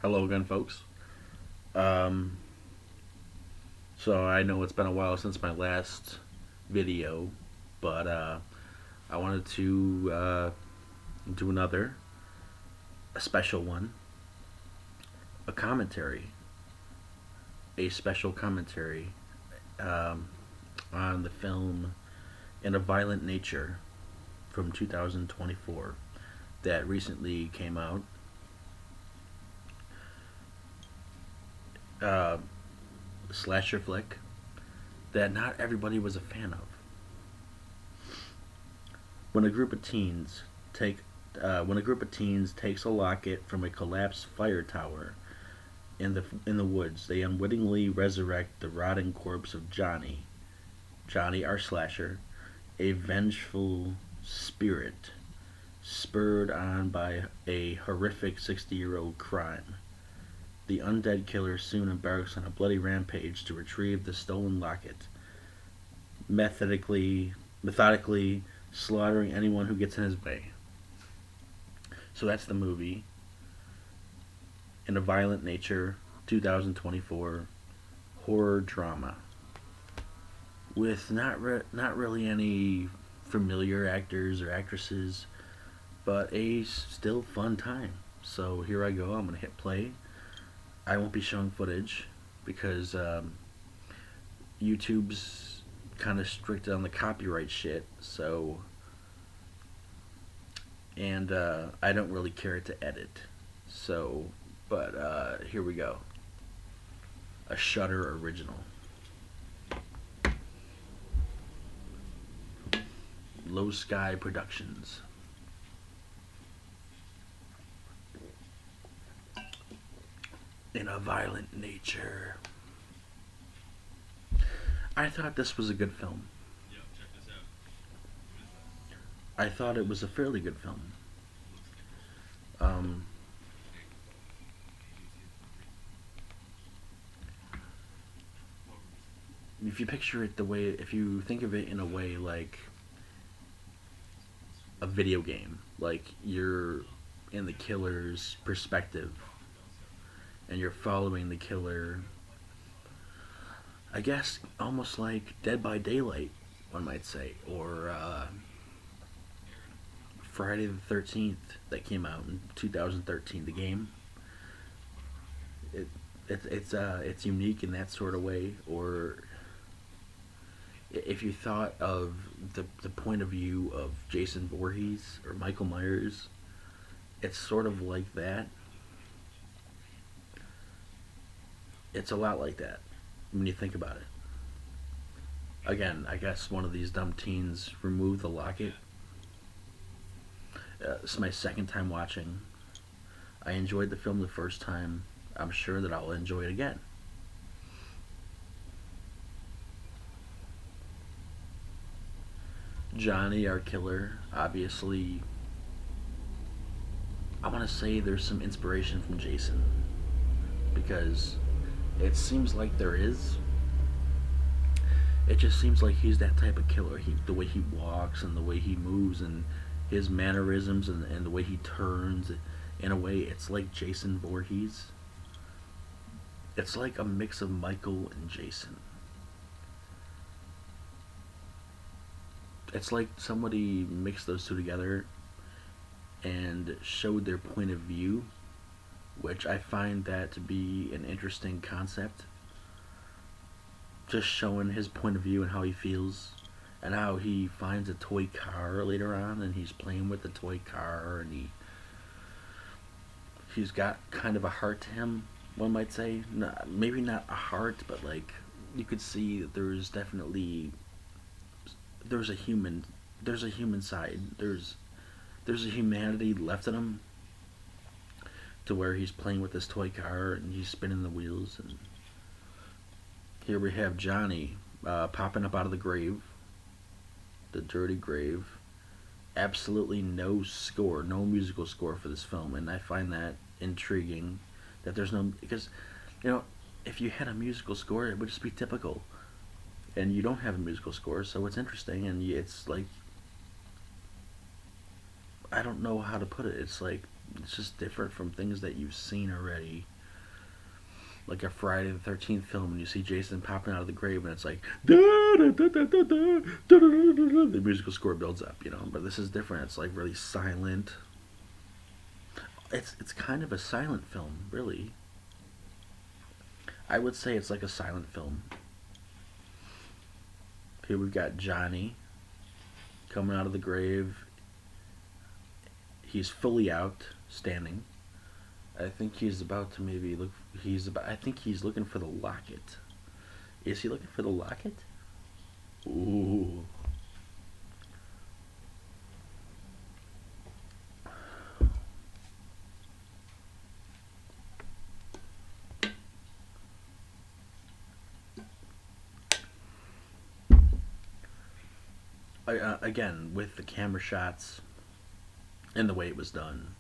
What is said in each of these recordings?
Hello again, folks. Um, so I know it's been a while since my last video, but I wanted to do a special one, a commentary, a special commentary um, on the film In a Violent Nature from 2024 that recently came out. Uh, Slasher flick that not everybody was a fan of. When a group of teens take when a group of teens takes a locket from a collapsed fire tower in the woods, they unwittingly resurrect the rotting corpse of Johnny our slasher, a vengeful spirit spurred on by a horrific 60-year-old crime. The undead killer soon embarks on a bloody rampage to retrieve the stolen locket, methodically slaughtering anyone who gets in his way. So that's the movie In a Violent Nature 2024 horror drama with not really any familiar actors or actresses, but a still fun time. So here I go. I'm gonna hit play. I won't be showing footage because YouTube's kind of strict on the copyright shit. So and I don't really care to edit. So, but here we go. A Shutter original. Low Sky Productions. In a Violent Nature. I thought this was a good film. I thought it was a fairly good film. Um, if you picture it the way, if you think of it in a way like a video game, like you're in the killer's perspective and you're following the killer, I guess almost like Dead by Daylight, one might say, or Friday the 13th that came out in 2013. The game, it, it's unique in that sort of way. Or if you thought of the point of view of Jason Voorhees or Michael Myers, it's sort of like that. It's a lot like that when you think about it. Again, I guess one of these dumb teens removed the locket. It's my second time watching. I enjoyed the film the first time. I'm sure that I'll enjoy it again. Johnny, our killer, obviously, I want to say there's some inspiration from Jason because it seems like there is. It just seems like he's that type of killer. The way he walks and the way he moves and his mannerisms and the way he turns. In a way, it's like Jason Voorhees. It's like a mix of Michael and Jason. It's like somebody mixed those two together and showed their point of view, which I find that to be an interesting concept. Just showing his point of view and how he feels, and how he finds a toy car later on, and he's playing with the toy car, and he's got kind of a heart to him. One might say, maybe not a heart, but like you could see that there's a human there's a human side. There's a humanity left in him to where he's playing with this toy car and he's spinning the wheels. And here we have Johnny popping up out of the grave, the dirty grave. Absolutely no score, no musical score for this film, and I find that intriguing. That there's no, because you know, if you had a musical score, it would just be typical, and you don't have a musical score, so it's interesting, and it's like I don't know how to put it. It's like It's just different from things that you've seen already. Like a Friday the 13th film, and you see Jason popping out of the grave, and it's like the musical score builds up, you know. But this is different. It's like really silent. It's kind of a silent film, really. I would say it's like a silent film. Here we've got Johnny coming out of the grave. He's fully out, standing. I think he's about to maybe look. He's about. I think he's looking for the locket. Is he looking for the locket? Ooh. Again, with the camera shots and the way it was done,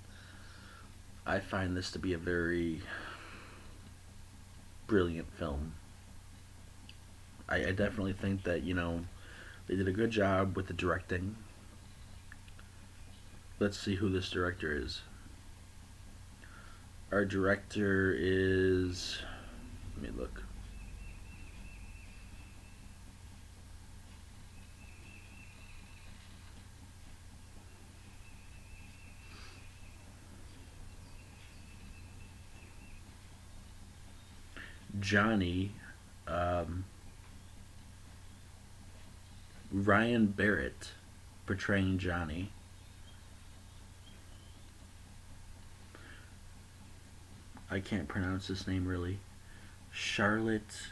I find this to be a very brilliant film. I definitely think that, you know, they did a good job with the directing. Let's see who this director is. Our director is. Let me look. Johnny. Um, Ryan Barrett portraying Johnny. I can't pronounce this name really. Charlotte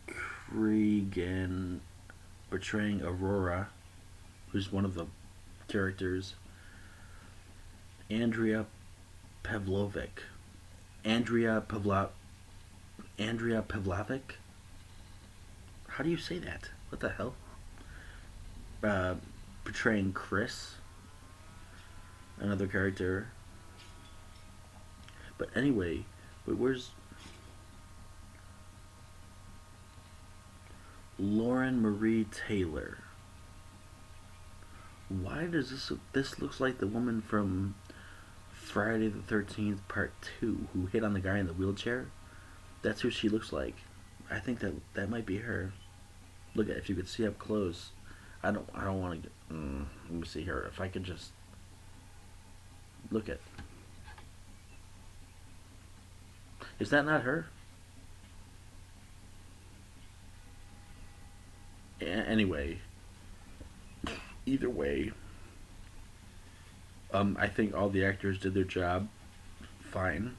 Cregan portraying Aurora, who's one of the characters. Andrea Pavlovic. Andrea Pavlo Andrea Pavlovic. How do you say that? What the hell? Uh, Portraying Chris, another character. But anyway, where's Lauren Marie Taylor? Why does this looks like the woman from Friday the 13th Part 2 who hit on the guy in the wheelchair? That's who she looks like. I think that might be her. Look at if you could see up close. I don't want to get. Let me see here. If I could just look at. Is that not her? Anyway, either way, I think all the actors did their job fine.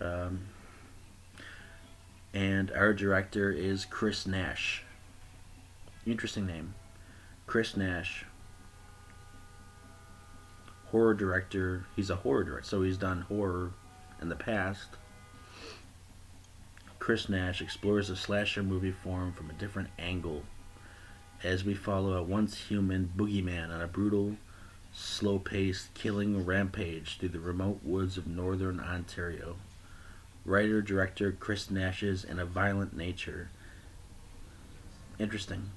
Um, and our director is Chris Nash. Interesting name, Chris Nash. Horror director. He's a horror director, so he's done horror in the past. Chris Nash explores the slasher movie form from a different angle as we follow a once human boogeyman on a brutal, slow paced killing rampage through the remote woods of northern Ontario. Writer director Chris Nash's and a violent nature. Interesting.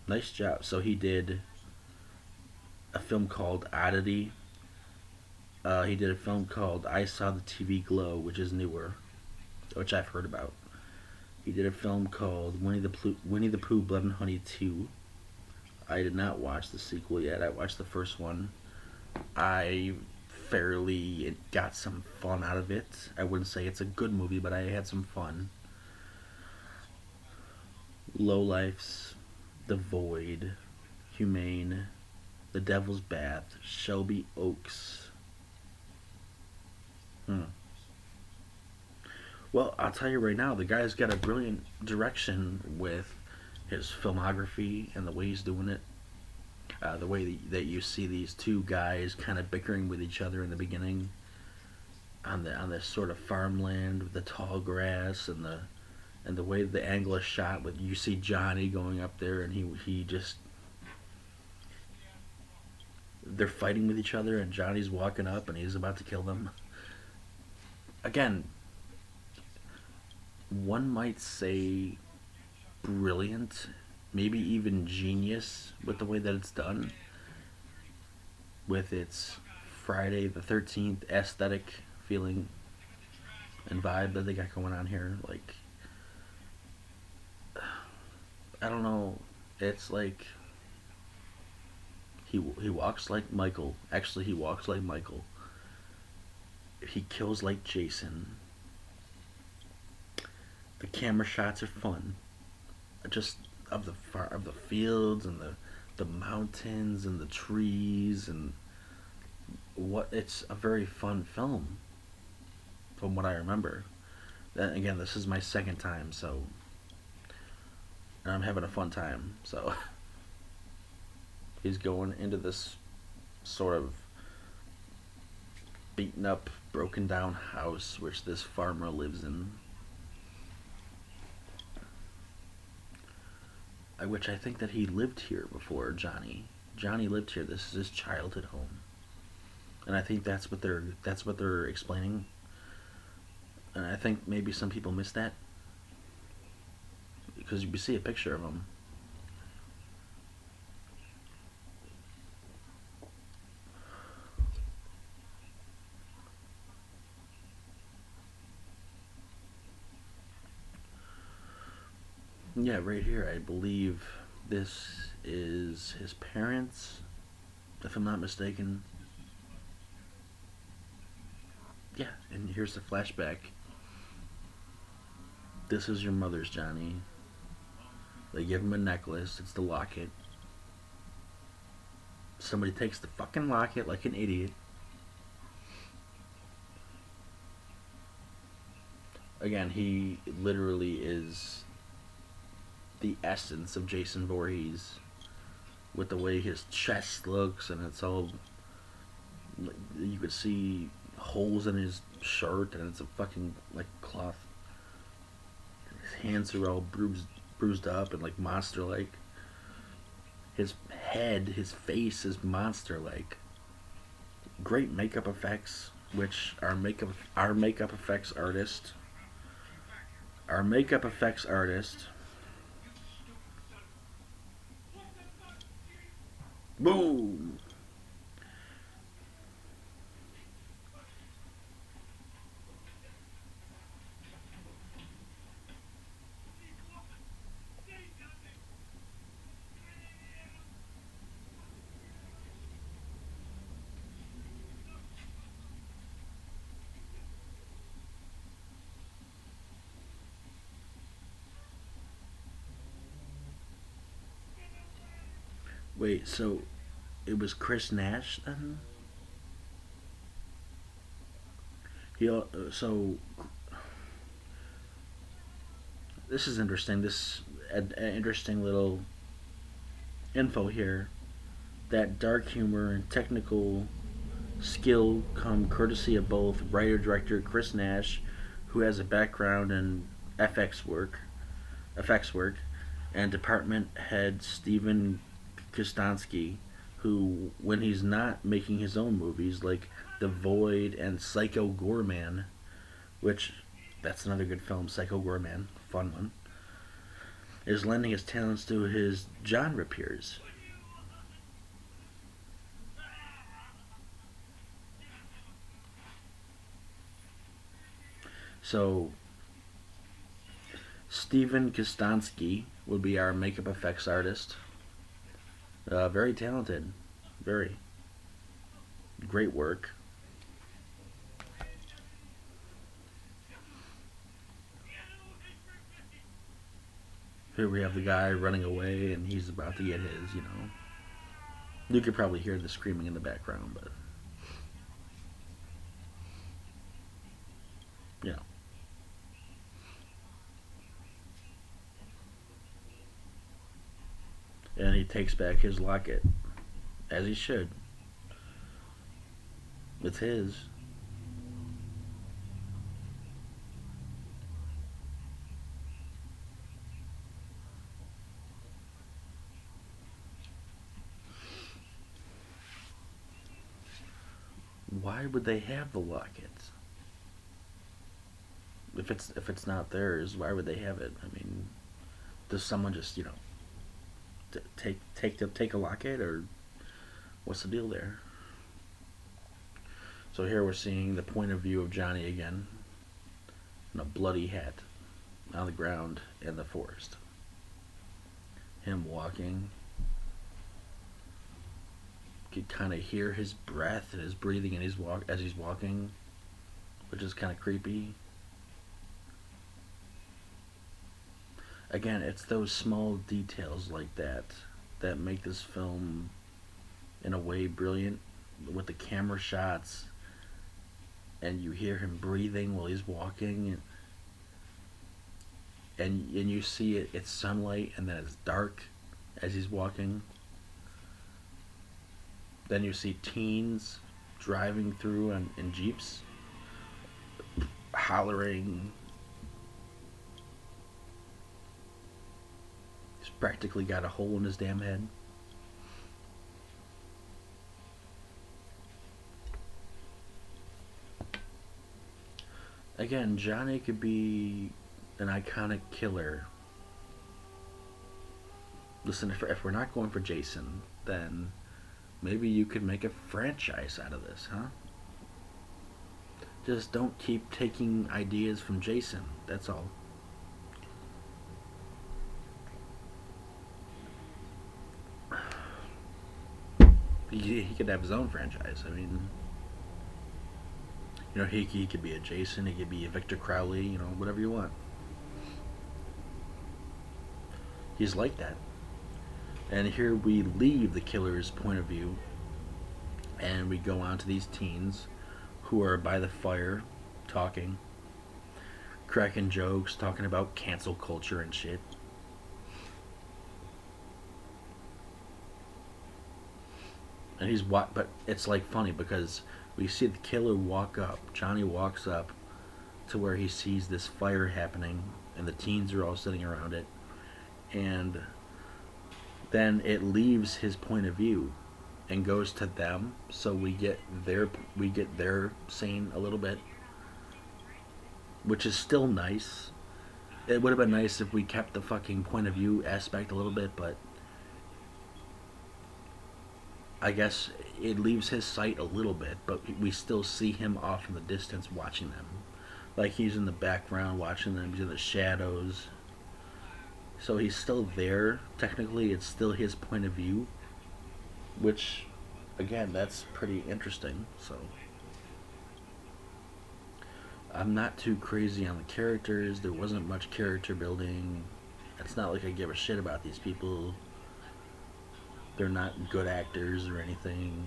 Nice job. So he did a film called Oddity. He did a film called I Saw the TV Glow, which is newer, which I've heard about. He did a film called Winnie the Pooh Blood and Honey 2. I did not watch the sequel yet. I watched the first one. I fairly got some fun out of it. I wouldn't say it's a good movie, but I had some fun. Low Lifes, The Void, Humane, The Devil's Bath, Shelby Oaks. Well, I'll tell you right now, the guy's got a brilliant direction with his filmography and the way he's doing it. The way that you see these two guys kind of bickering with each other in the beginning on this sort of farmland with the tall grass and the way the angle is shot with you see Johnny going up there and he just they're fighting with each other and Johnny's walking up and he's about to kill them. Again, one might say brilliant maybe even genius with the way that it's done, with its Friday the 13th aesthetic feeling and vibe that they got going on here. Like, I don't know. It's like he walks like Michael. Actually, he walks like Michael. He kills like Jason. The camera shots are fun. Just of the fields and the mountains and the trees and what it's a very fun film from what I remember. Then again, this is my second time, so and I'm having a fun time. So he's going into this sort of beaten up, broken down house which this farmer lives in. Which I think that he lived here before Johnny. Johnny lived here. This is his childhood home, and I think that's what they're explaining. And I think maybe some people miss that because you see a picture of him. Yeah, right here. I believe this is his parents, if I'm not mistaken. Yeah, and here's the flashback. This is your mother's, Johnny. They give him a necklace. It's the locket. Somebody takes the fucking locket like an idiot. Again, he literally is the essence of Jason Voorhees with the way his chest looks, and it's all you could see holes in his shirt, and it's a fucking like cloth. His hands are all bruised up and like monster like. His head, his face is monster like. Great makeup effects, which our makeup effects artist, boom. Wait, so it was Chris Nash then? So this is interesting. This interesting little info here. That dark humor and technical skill come courtesy of both writer director Chris Nash, who has a background in FX work, effects work, and department head Steven Kostansky, who, when he's not making his own movies like The Void and Psycho Goreman, which that's another good film, Psycho Goreman, fun one, is lending his talents to his genre peers. So Steven Kostansky would be our makeup effects artist. Very talented, very great work. Here we have the guy running away, and he's about to get his. You could probably hear the screaming in the background, but yeah. And he takes back his locket, as he should. It's his. Why would they have the locket? If it's not theirs, why would they have it? I mean, does someone just take a locket, or what's the deal there? So here we're seeing the point of view of Johnny again, in a bloody hat on the ground in the forest. Him walking. You could kind of hear his breath and his breathing and his walk as he's walking, which is kind of creepy. Again, it's those small details like that that make this film, in a way, brilliant. With the camera shots, and you hear him breathing while he's walking, and you see it's sunlight, and then it's dark as he's walking. Then you see teens driving through in jeeps, hollering. He's practically got a hole in his damn head. Again, Johnny could be an iconic killer. Listen, if we're not going for Jason, then maybe you could make a franchise out of this, huh? Just don't keep taking ideas from Jason, that's all. He could have his own franchise. I mean, he could be a Jason, he could be a Victor Crowley, whatever you want. He's like that. And here we leave the killer's point of view, and we go on to these teens who are by the fire, talking, cracking jokes, talking about cancel culture and shit. And but it's like funny because we see the killer walk up. Johnny walks up to where he sees this fire happening, and the teens are all sitting around it, and then it leaves his point of view and goes to them, so we get their scene a little bit, which is still nice. It would have been nice if we kept the fucking point of view aspect a little bit, but I guess it leaves his sight a little bit, but we still see him off in the distance watching them. Like he's in the background watching them, he's in the shadows. So he's still there. Technically, it's still his point of view, which, again, that's pretty interesting. So I'm not too crazy on the characters. There wasn't much character building. It's not like I give a shit about these people. They're not good actors or anything.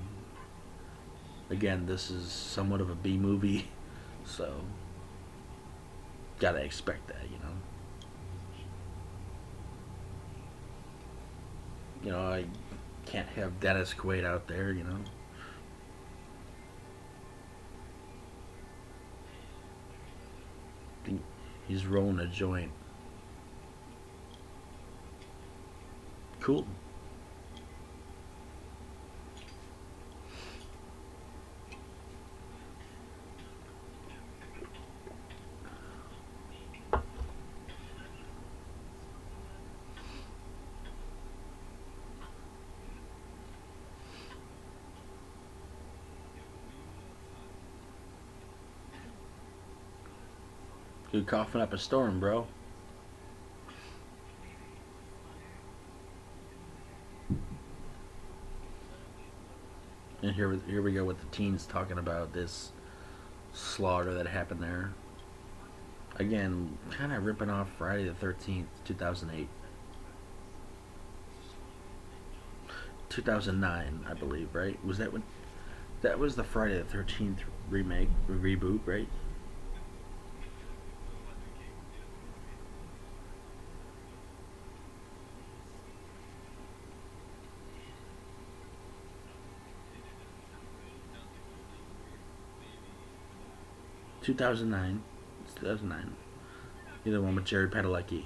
Again, this is somewhat of a B movie, so gotta expect that, I can't have Dennis Quaid out there, He's rolling a joint. Cool. You're coughing up a storm, bro. And here we go with the teens talking about this slaughter that happened there. Again, kind of ripping off Friday the 13th, 2008. 2009, I believe, right? Was that when? That was the Friday the 13th reboot, right? Two thousand nine. It's 2009. You're the one with Jared Padalecki.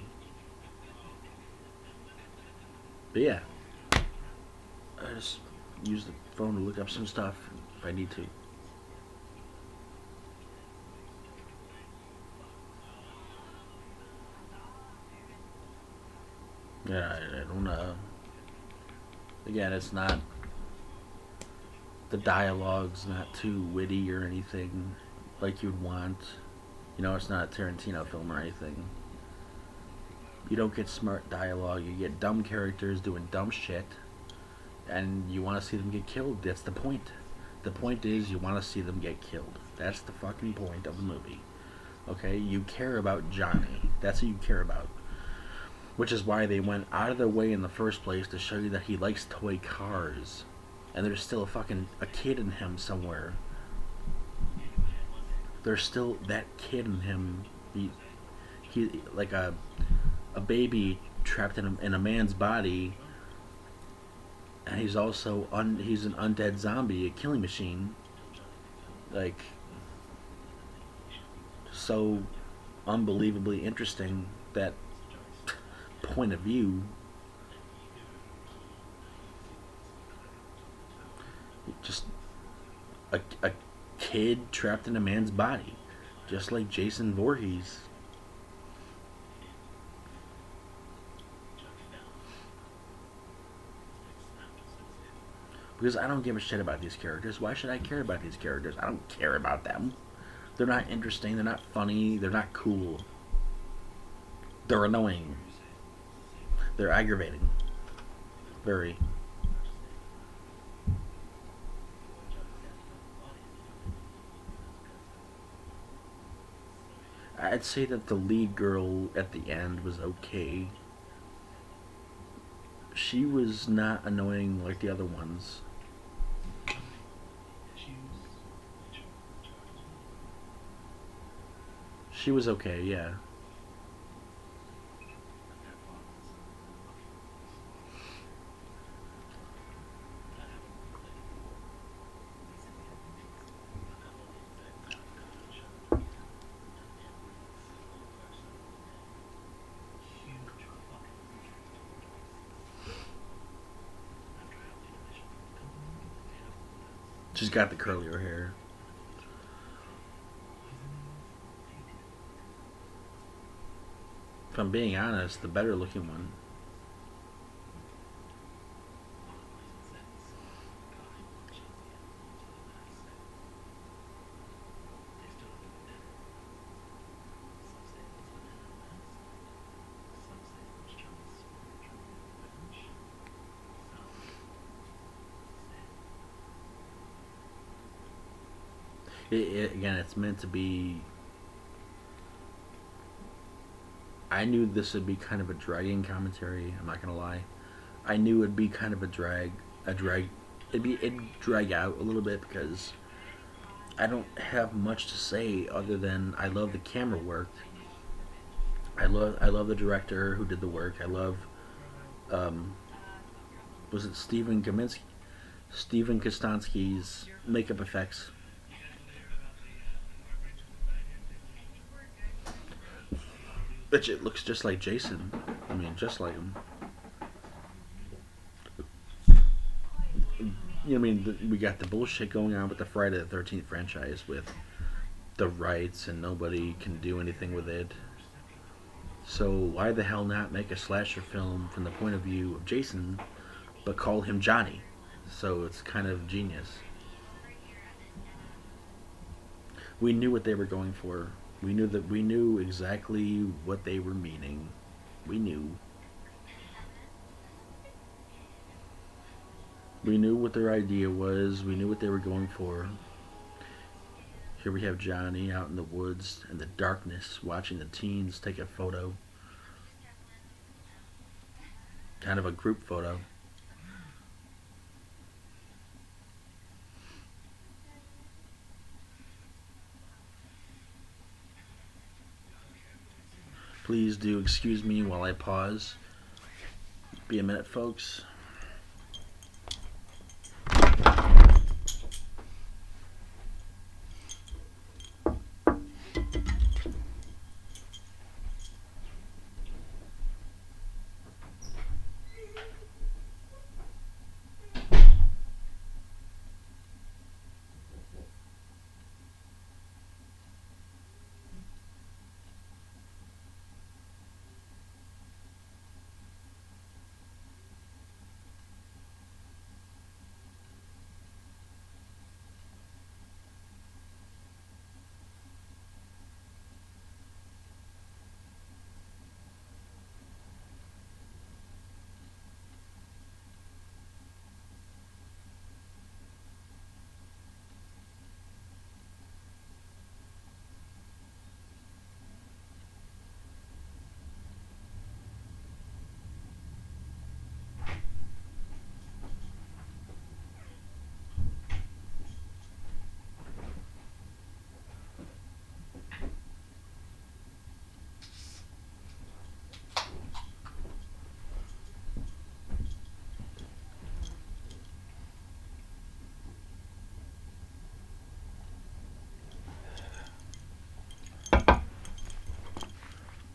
But yeah, I just use the phone to look up some stuff if I need to. Yeah, I don't know. Again, it's not the dialogue's not too witty or anything like you'd want. You know, it's not a Tarantino film or anything. You don't get smart dialogue. You get dumb characters doing dumb shit, and you want to see them get killed. That's the point. The point is you want to see them get killed. That's the fucking point of the movie. Okay, you care about Johnny. That's who you care about. Which is why they went out of their way in the first place to show you that he likes toy cars, and there's still a kid in him somewhere. There's still that kid in him. He like a baby trapped in a man's body, and he's also he's an undead zombie, a killing machine. Like, so unbelievably interesting that point of view. Just a kid trapped in a man's body, just like Jason Voorhees. Because I don't give a shit about these characters. Why should I care about these characters? I don't care about them. They're not interesting. They're not funny. They're not cool. They're annoying. They're aggravating. Very. I'd say that the lead girl at the end was okay. She was not annoying like the other ones. She was okay, yeah. She's got the curlier hair. If I'm being honest, the better looking one. Again, it's meant to be. I knew this would be kind of a dragging commentary. I'm not gonna lie. I knew it'd be kind of a drag. It'd drag out a little bit because I don't have much to say other than I love the camera work. I love the director who did the work. I love um, was it Steven Kostansky's makeup effects. Which it looks just like Jason. I mean, just like him. You know, I mean, we got the bullshit going on with the Friday the 13th franchise with the rights and nobody can do anything with it. So why the hell not make a slasher film from the point of view of Jason, but call him Johnny? So it's kind of genius. We knew what they were going for. We knew exactly what they were meaning. We knew. We knew what their idea was. We knew what they were going for. Here we have Johnny out in the woods in the darkness watching the teens take a photo. Kind of a group photo. Please do excuse me while I pause. Be a minute, folks.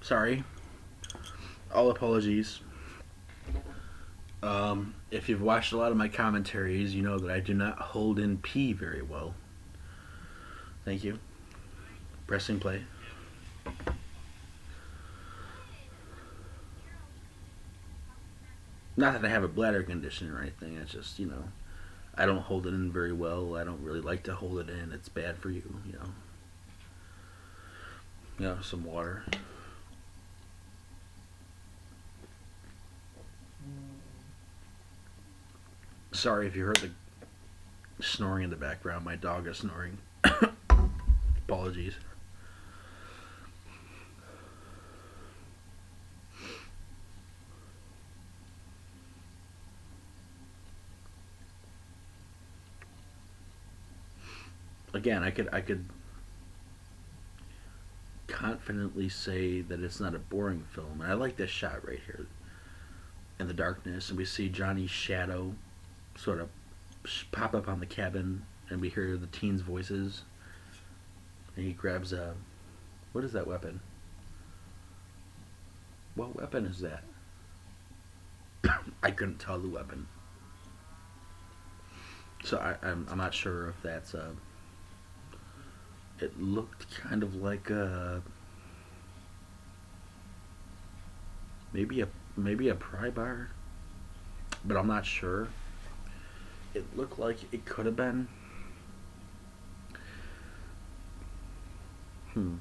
Sorry. All apologies. If you've watched a lot of my commentaries, you know that I do not hold in P very well. Thank you. Pressing play. Not that I have a bladder condition or anything. It's just, I don't hold it in very well. I don't really like to hold it in. It's bad for you, you know. Some water. Sorry if you heard the snoring in the background. My dog is snoring. Apologies. Again, I could confidently say that it's not a boring film. And I like this shot right here in the darkness, and we see Johnny's shadow sort of pop up on the cabin, and we hear the teens' voices. And he grabs a, what is that weapon? What weapon is that? I couldn't tell the weapon, so I'm not sure if that's a. It looked kind of like a maybe a pry bar, but I'm not sure. It looked like it could have been. Hmm.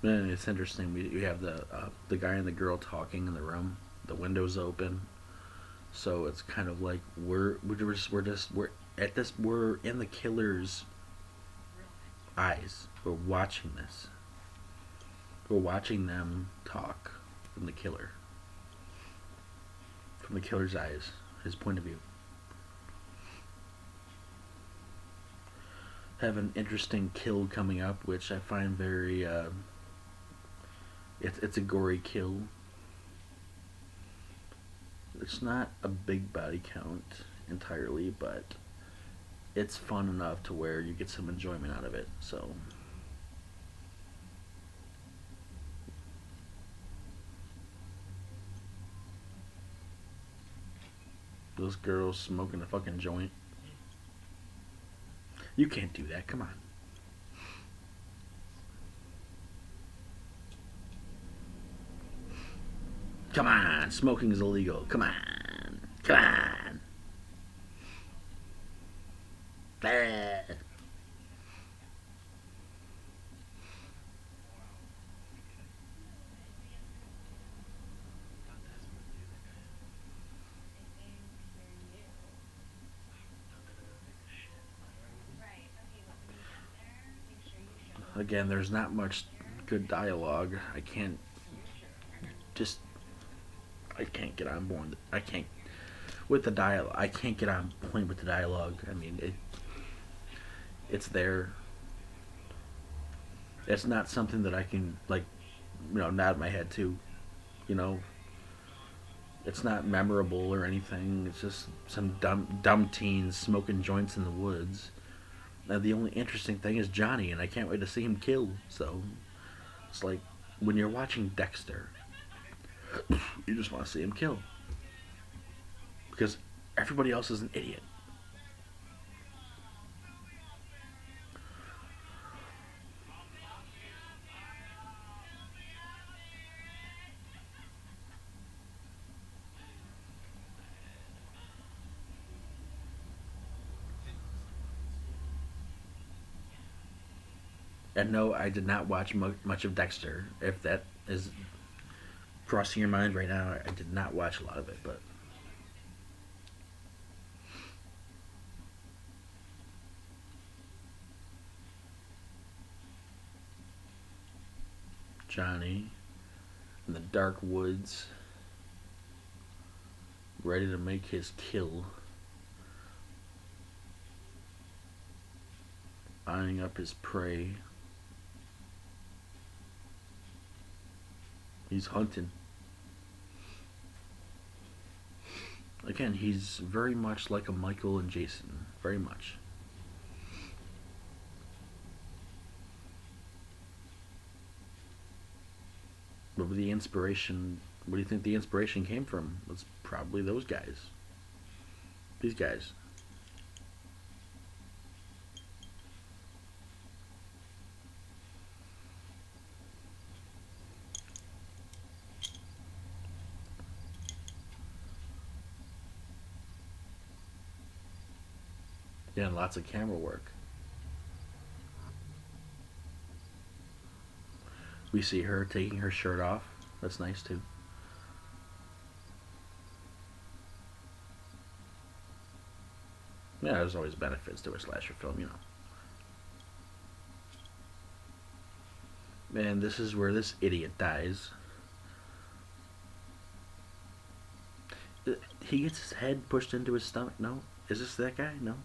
And it's interesting. We have the guy and the girl talking in the room. The window's open, so it's kind of like we're at this. We're in the killer's eyes. We're watching this. We're watching them talk from from the killer's eyes, his point of view. Have an interesting kill coming up, which I find very. It's a gory kill. It's not a big body count entirely, but it's fun enough to where you get some enjoyment out of it. So those girls smoking a fucking joint. You can't do that. Come on. Come on. Smoking is illegal. Come on. Come on. Ah. Again, there's not much good dialogue. Just I can't get on board. I can't with the dialogue. I can't get on point with the dialogue. I mean, it's there. It's not something that I can like, nod my head to. You know, it's not memorable or anything. It's just some dumb teens smoking joints in the woods. The only interesting thing is Johnny, and I can't wait to see him kill. So it's like when you're watching Dexter, you just want to see him kill because everybody else is an idiot. And no, I did not watch much of Dexter. If that is crossing your mind right now, I did not watch a lot of it, but Johnny in the dark woods, ready to make his kill, eyeing up his prey. He's hunting. Again, he's very much like a Michael and Jason. Very much. What would the inspiration? What do you think the inspiration came from? It's probably those guys. These guys. Yeah, and lots of camera work. We see her taking her shirt off. That's nice too. Yeah, there's always benefits to a slasher film, you know. And this is where this idiot dies. He gets his head pushed into his stomach. No? Is this that guy? No.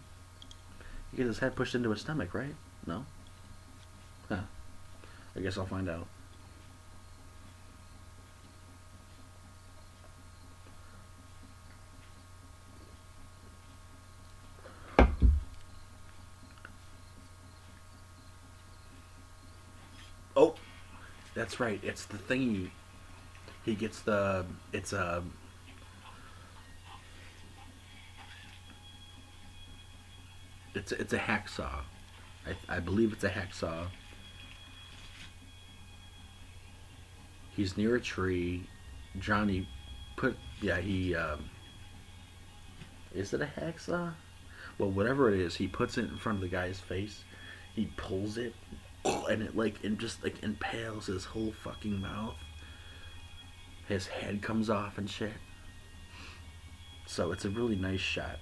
He gets his head pushed into his stomach, right? No? Huh. I guess I'll find out. Oh, that's right. It's the thingy. He gets the. It's a. It's a hacksaw. I believe it's a hacksaw. He's near a tree. Johnny put. Yeah, he. Is it a hacksaw? Well, whatever it is, he puts it in front of the guy's face. He pulls it, and it just like impales his whole fucking mouth. His head comes off and shit. So it's a really nice shot.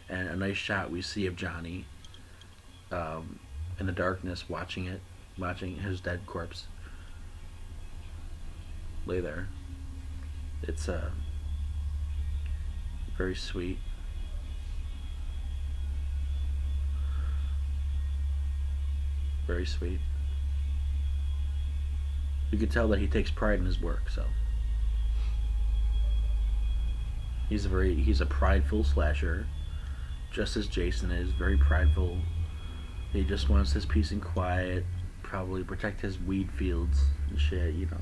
And a nice shot we see of Johnny in the darkness watching it, watching his dead corpse lay there. It's very sweet. Very sweet. You can tell that he takes pride in his work, so he's a prideful slasher, just as Jason is, very prideful. He just wants his peace and quiet, probably protect his weed fields and shit, you know.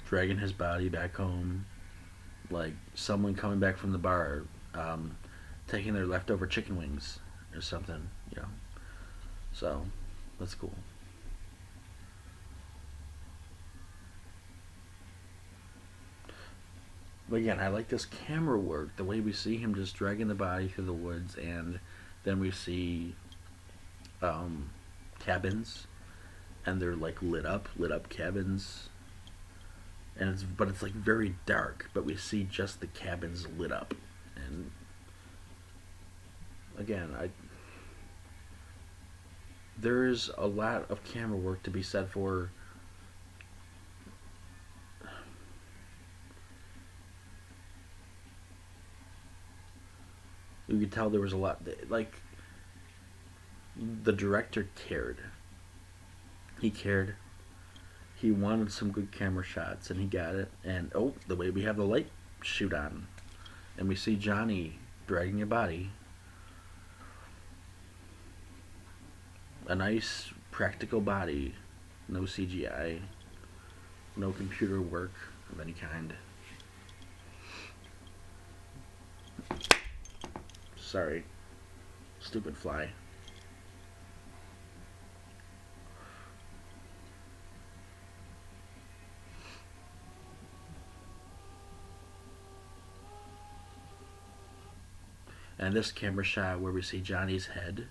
Dragging his body back home, like someone coming back from the bar, um, taking their leftover chicken wings or something, you know. So, that's cool. But again, I like this camera work, the way we see him just dragging the body through the woods, and then we see um, cabins, and they're like lit up cabins, and it's like very dark, but we see just the cabins lit up, and again, I there is a lot of camera work to be said for. You could tell there was a lot, like the director cared. He cared. He wanted some good camera shots, and he got it. And oh, the way we have the light shoot on, and we see Johnny dragging a body. A nice practical body, no CGI, no computer work of any kind. Sorry, stupid fly. And this camera shot where we see Johnny's head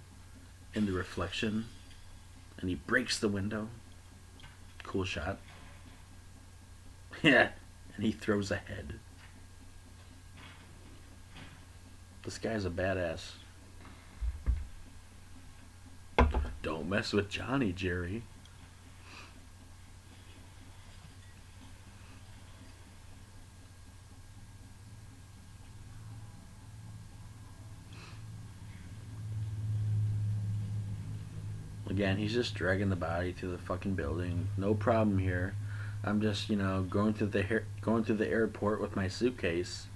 in the reflection, and he breaks the window. Cool shot. Yeah, and he throws a head. This guy's a badass. Don't mess with Johnny, Jerry. Again, he's just dragging the body through the fucking building. No problem here. I'm just, going through the airport with my suitcase.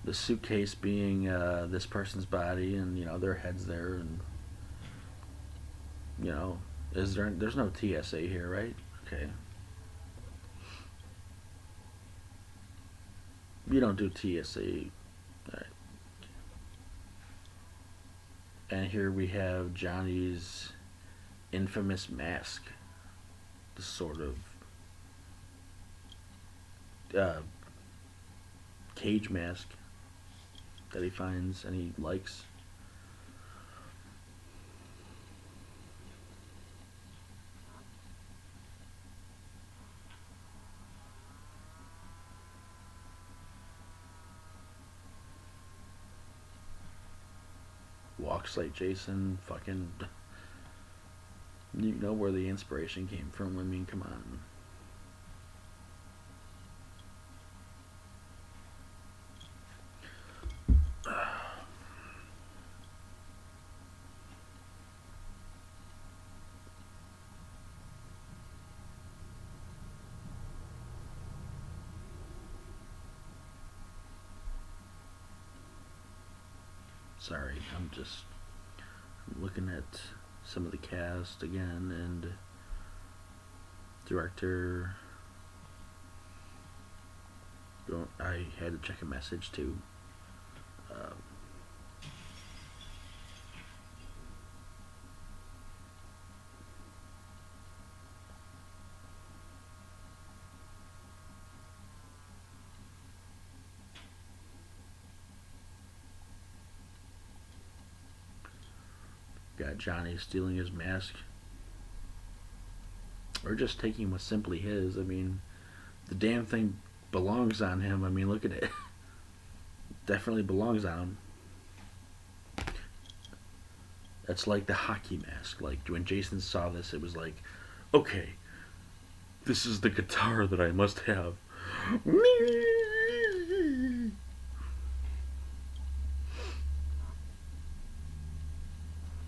The suitcase being this person's body, and their heads there, and You know, is there? There's no TSA here, right? Okay. You don't do TSA. Right. And here we have Johnny's infamous mask, the sort of uh, cage mask that he finds and he likes. Walks like Jason, fucking. You know where the inspiration came from. I mean, come on. Sorry, I'm just looking at some of the cast again and director. I had to check a message too. Uh, got Johnny stealing his mask, or just taking what's simply his. I mean, the damn thing belongs on him. I mean, look at it. Definitely belongs on him. That's like the hockey mask. Like when Jason saw this, it was like, okay, this is the guitar that I must have.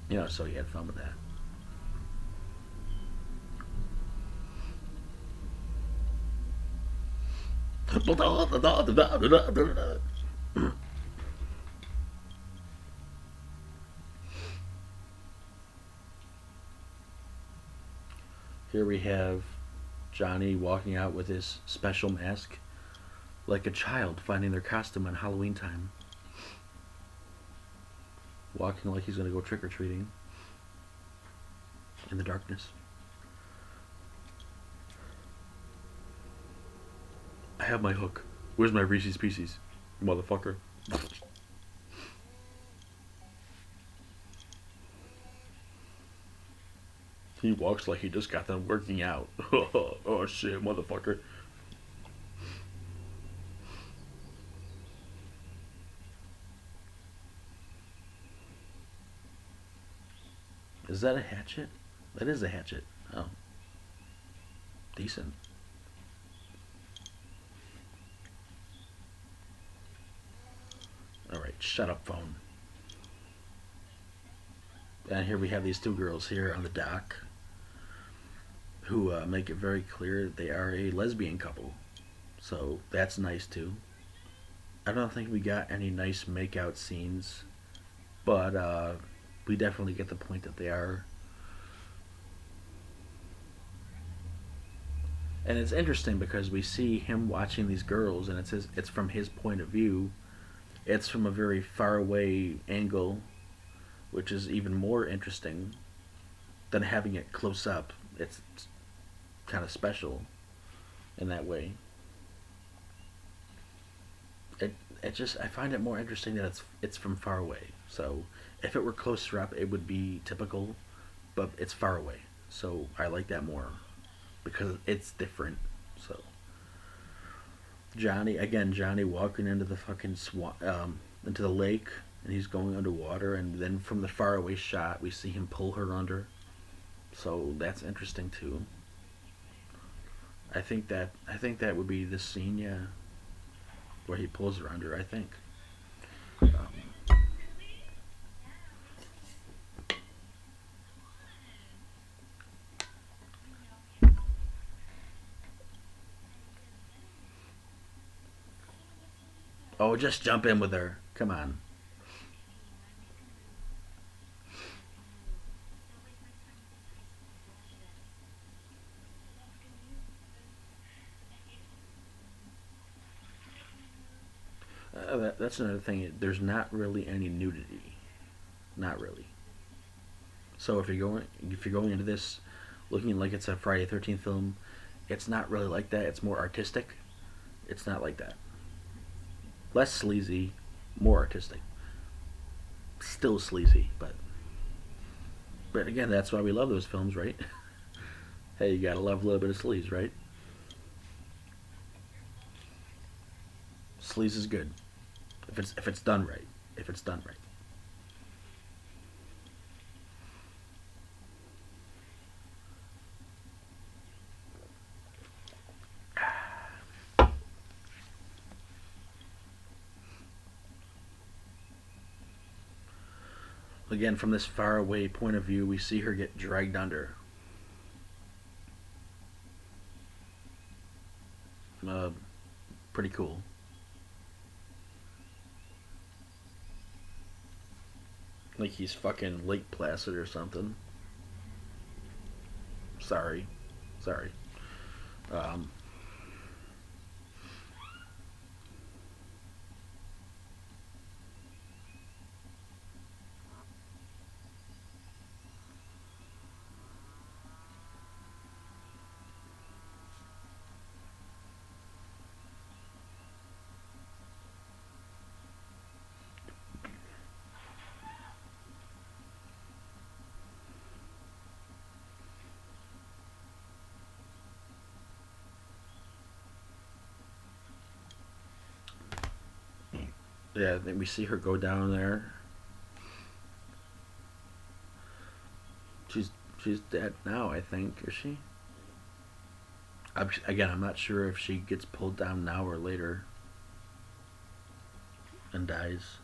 You know, so he had fun with that. Here we have Johnny walking out with his special mask, like a child finding their costume on Halloween time. Walking like he's gonna go trick or treating in the darkness. I have my hook. Where's my Reese's Pieces, motherfucker? He walks like he just got done working out. Oh shit, motherfucker. Is that a hatchet? That is a hatchet. Oh, decent. Alright, shut up, phone. And here we have these two girls here on the dock who make it very clear they are a lesbian couple. So that's nice too. I don't think we got any nice makeout scenes, but we definitely get the point that they are. And it's interesting because we see him watching these girls, and it's from his point of view. It's from a very far away angle, which is even more interesting than having it close up. It's kind of special in that way. It just I find it more interesting that it's from far away. So if it were closer up, it would be typical, but it's far away. So I like that more because it's different. So Johnny again, Johnny walking into the fucking into the lake, and he's going underwater, and then from the far away shot, we see him pull her under. So that's interesting too. I think that would be the scene, yeah, where he pulls her under. I think. Oh, just jump in with her. Come on. That's another thing. There's not really any nudity. Not really. So if you're going into this looking like it's a Friday 13th film, it's not really like that. It's more artistic. It's not like that. Less sleazy, more artistic. Still sleazy, but again, that's why we love those films, right? Hey, you gotta love a little bit of sleaze, right? Sleaze is good if it's done right. If it's done right. Again, from this far away point of view, we see her get dragged under. Uh, Pretty cool. Like he's fucking Lake Placid or something. Sorry, sorry. Um, yeah, then we see her go down there. She's she's dead now, I think. Is she? Again, I'm not sure if she gets pulled down now or later and dies.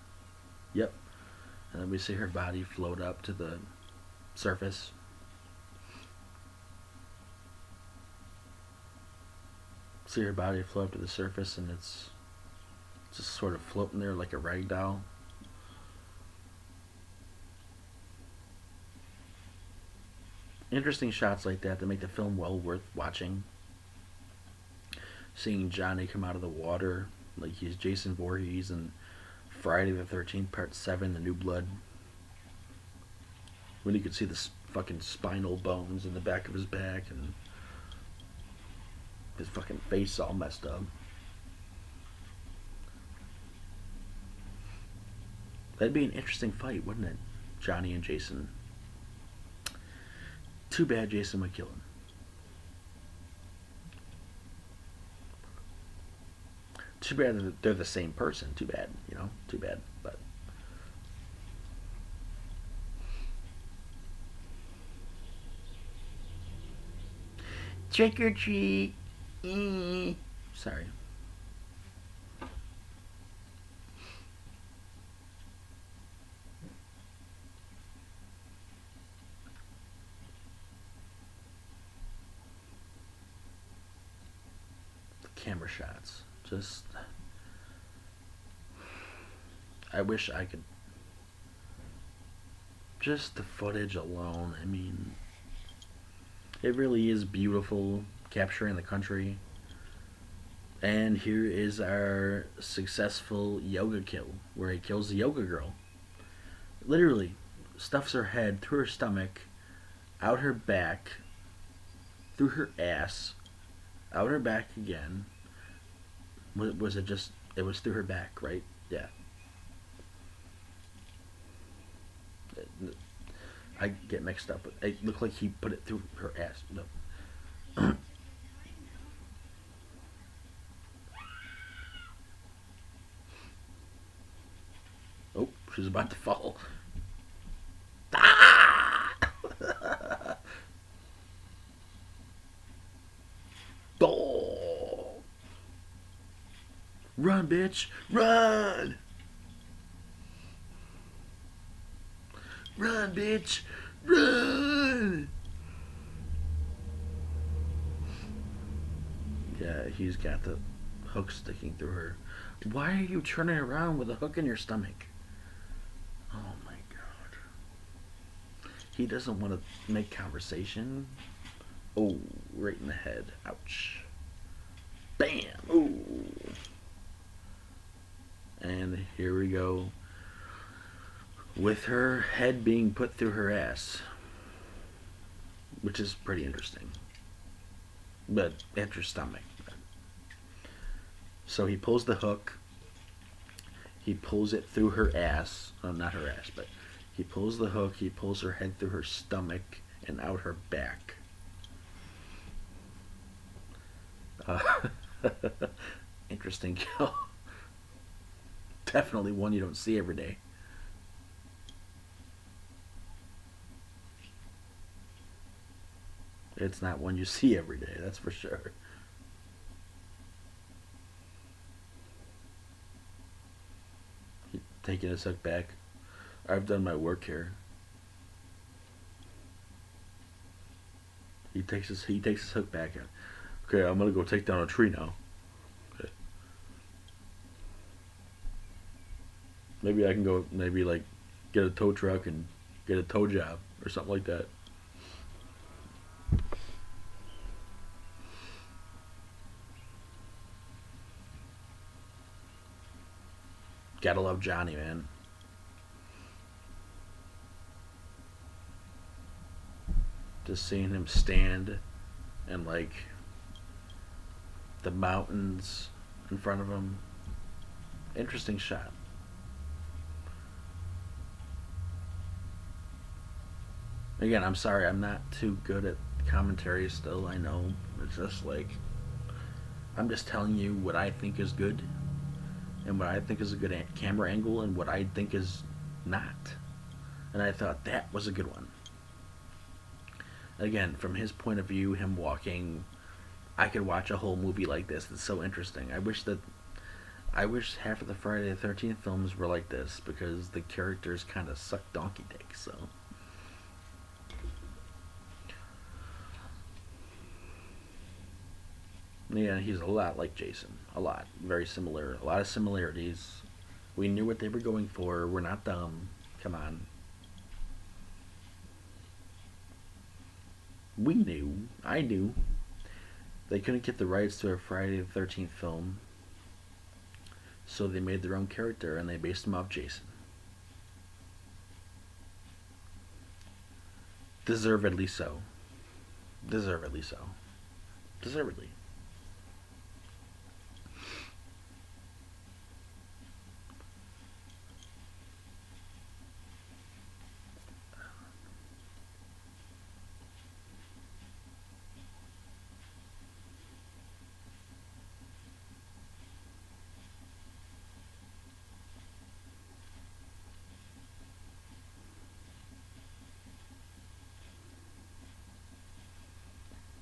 Yep. And then we see her body float up to the surface. See her body float up to the surface, and it's just sort of floating there like a rag doll. Interesting shots like that make the film well worth watching. Seeing Johnny come out of the water like he's Jason Voorhees and Friday the 13th Part 7, The New Blood. When you could see the fucking spinal bones in the back of his back and his fucking face all messed up. That'd be an interesting fight, wouldn't it? Johnny and Jason. Too bad Jason would kill him. Too bad that they're the same person. Too bad, you know? Too bad. But trick or treat. Sorry. The camera shots. Just. I wish I could. Just the footage alone. I mean, it really is beautiful capturing the country. And here is our successful yoga kill, where he kills the yoga girl. Literally, stuffs her head through her stomach, out her back, through her ass, out her back again. Was it just? It was through her back, right? Yeah. I get mixed up. It looked like he put it through her ass. No. Oh, she's about to fall. Ah! Oh! Run, bitch! Run! Run, bitch! Run! Yeah, he's got the hook sticking through her. Why are you turning around with a hook in your stomach? Oh my god. He doesn't want to make conversation. Oh, right in the head. Ouch. Bam! Ooh. And here we go with her head being put through her ass, which is pretty interesting. But at her stomach. So he pulls the hook. He pulls it through her ass. Oh, not her ass, but he pulls the hook. He pulls her head through her stomach and out her back. Uh, Interesting kill. Definitely one you don't see every day. It's not one you see every day, that's for sure. He, taking his hook back. I've done my work here. He takes his hook back. Okay, I'm gonna go take down a tree now. Okay. Maybe I can go. Maybe like get a tow truck and get a tow job or something like that. Gotta love Johnny, man. Just seeing him stand and like the mountains in front of him. Interesting shot. Again, I'm sorry, I'm not too good at commentary still. I know. It's just like I'm just telling you what I think is good and what I think is a good camera angle and what I think is not. And I thought that was a good one. Again, from his point of view, him walking, I could watch a whole movie like this. It's so interesting. I wish half of the Friday the 13th films were like this because the characters kind of suck donkey dick. So yeah, he's a lot like Jason. A lot, very similar. A lot of similarities. We knew what they were going for. We're not dumb. Come on. We knew. I knew. They couldn't get the rights to a Friday the 13th film, so they made their own character and they based him off Jason. Deservedly so. Deservedly so. Deservedly.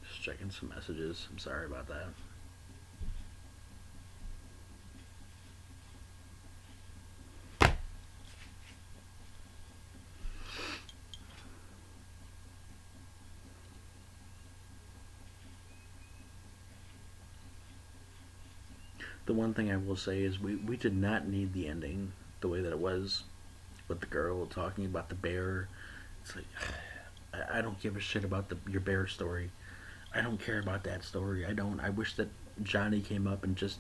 Just checking some messages. I'm sorry about that. The one thing I will say is we did not need the ending the way that it was with the girl talking about the bear. It's like I don't give a shit about your bear story. I don't care about that story. I don't. I wish that Johnny came up and just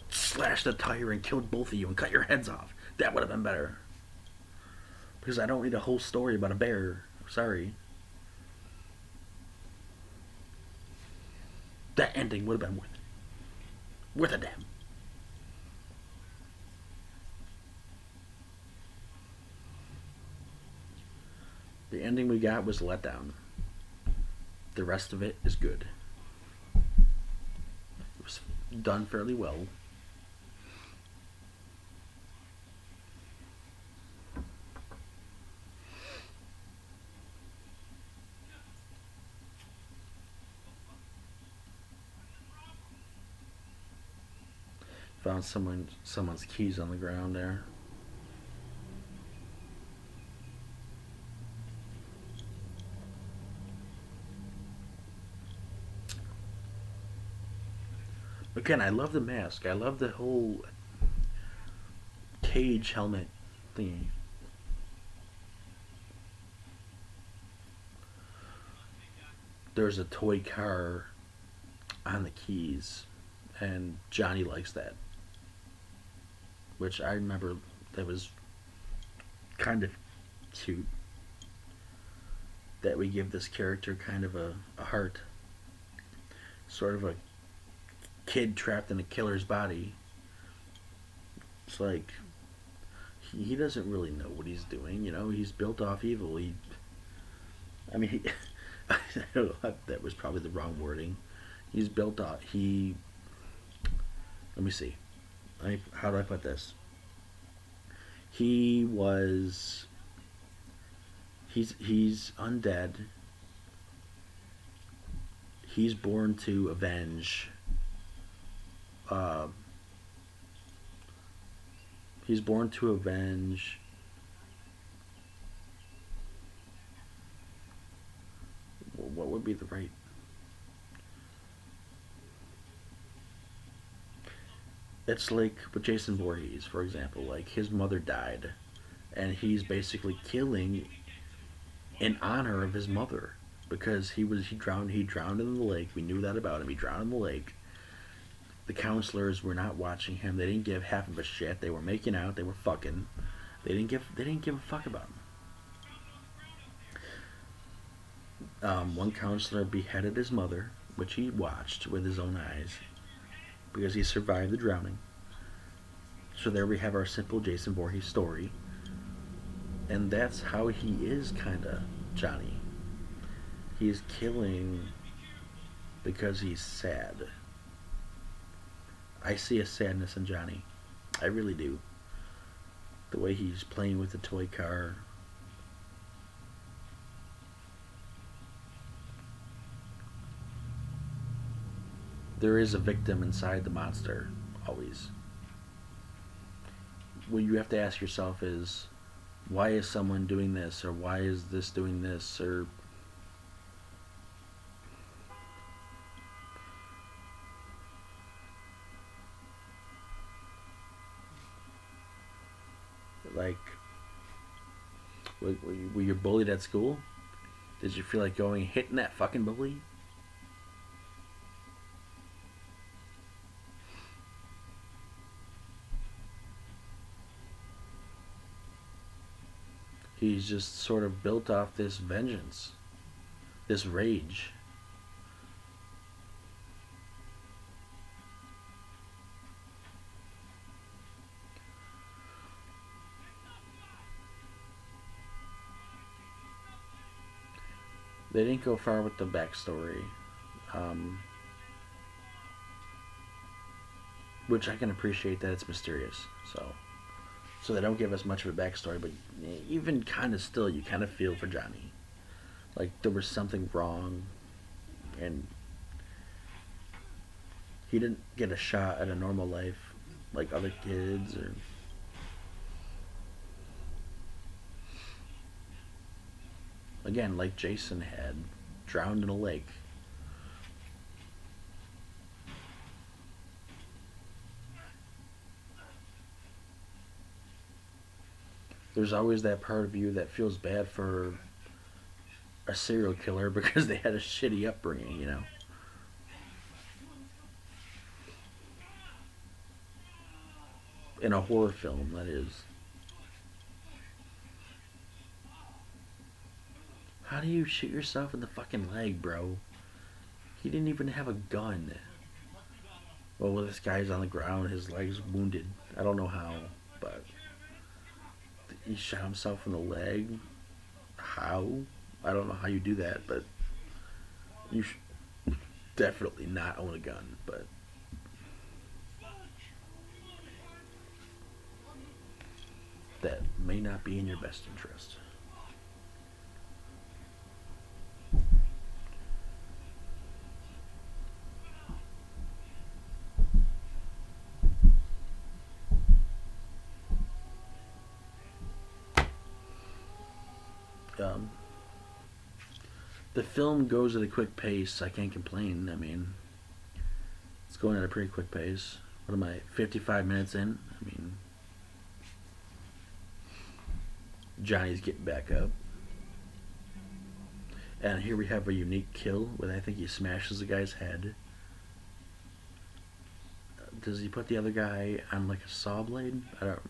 slashed a tire and killed both of you and cut your heads off. That would have been better. Because I don't need a whole story about a bear. Sorry. That ending would have been worth it. Worth a damn. The ending we got was let down. The rest of it is good. It was done fairly well. Found someone's keys on the ground there. Again, I love the mask. I love the whole cage helmet thingy. There's a toy car on the keys, and Johnny likes that. which I remember that was kind of cute. That we give this character kind of a heart, sort of a kid trapped in a killer's body. It's like he doesn't really know what he's doing. You know, he's built off evil. I mean, I don't know. That was probably the wrong wording. He's built off. Let me see. How do I put this? He was. He's undead. He's born to avenge. Uh, he's born to avenge. What would be the right? It's like with Jason Voorhees, for example. Like his mother died, and he's basically killing in honor of his mother because he drowned in the lake. We knew that about him. He drowned in the lake. The counselors were not watching him. They didn't give half of a shit. They were making out. They were fucking. They didn't give a fuck about him. One counselor beheaded his mother, which he watched with his own eyes because he survived the drowning. So there we have our simple Jason Voorhees story. And that's how he is, kinda, Johnny. He's killing because he's sad. I see a sadness in Johnny. I really do. The way he's playing with the toy car. There is a victim inside the monster, always. What you have to ask yourself is, why is someone doing this, or why is this doing this, or like, were you bullied at school? Did you feel like going and hitting that fucking bully? He's just sort of built off this vengeance, this rage. They didn't go far with the backstory, um, which I can appreciate that it's mysterious. So they don't give us much of a backstory, but even kind of still, you kind of feel for Johnny. Like there was something wrong, and he didn't get a shot at a normal life like other kids, or again, like Jason had, drowned in a lake. There's always that part of you that feels bad for a serial killer because they had a shitty upbringing, you know. In a horror film, that is. How do you shoot yourself in the fucking leg, bro? He didn't even have a gun. Well, this guy's on the ground, his leg's wounded. I don't know how, but he shot himself in the leg. How? I don't know how you do that, but you should definitely not own a gun, but that may not be in your best interest. Um, the film goes at a quick pace. I can't complain. I mean, it's going at a pretty quick pace. What am I, 55 minutes in? I mean, Johnny's getting back up. And here we have a unique kill where I think he smashes the guy's head. does he put the other guy on like a saw blade? I don't.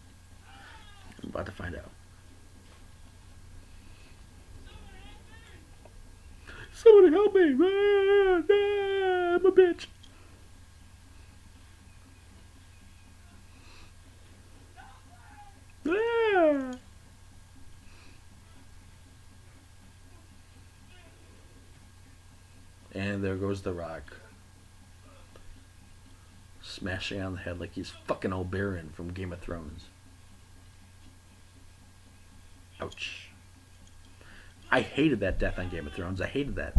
I'm about to find out. Somebody help me! I'm a bitch. Ah! And there goes The Rock, smashing on the head like he's fucking Oberyn from Game of Thrones. Ouch. I hated that death on Game of Thrones. I hated that.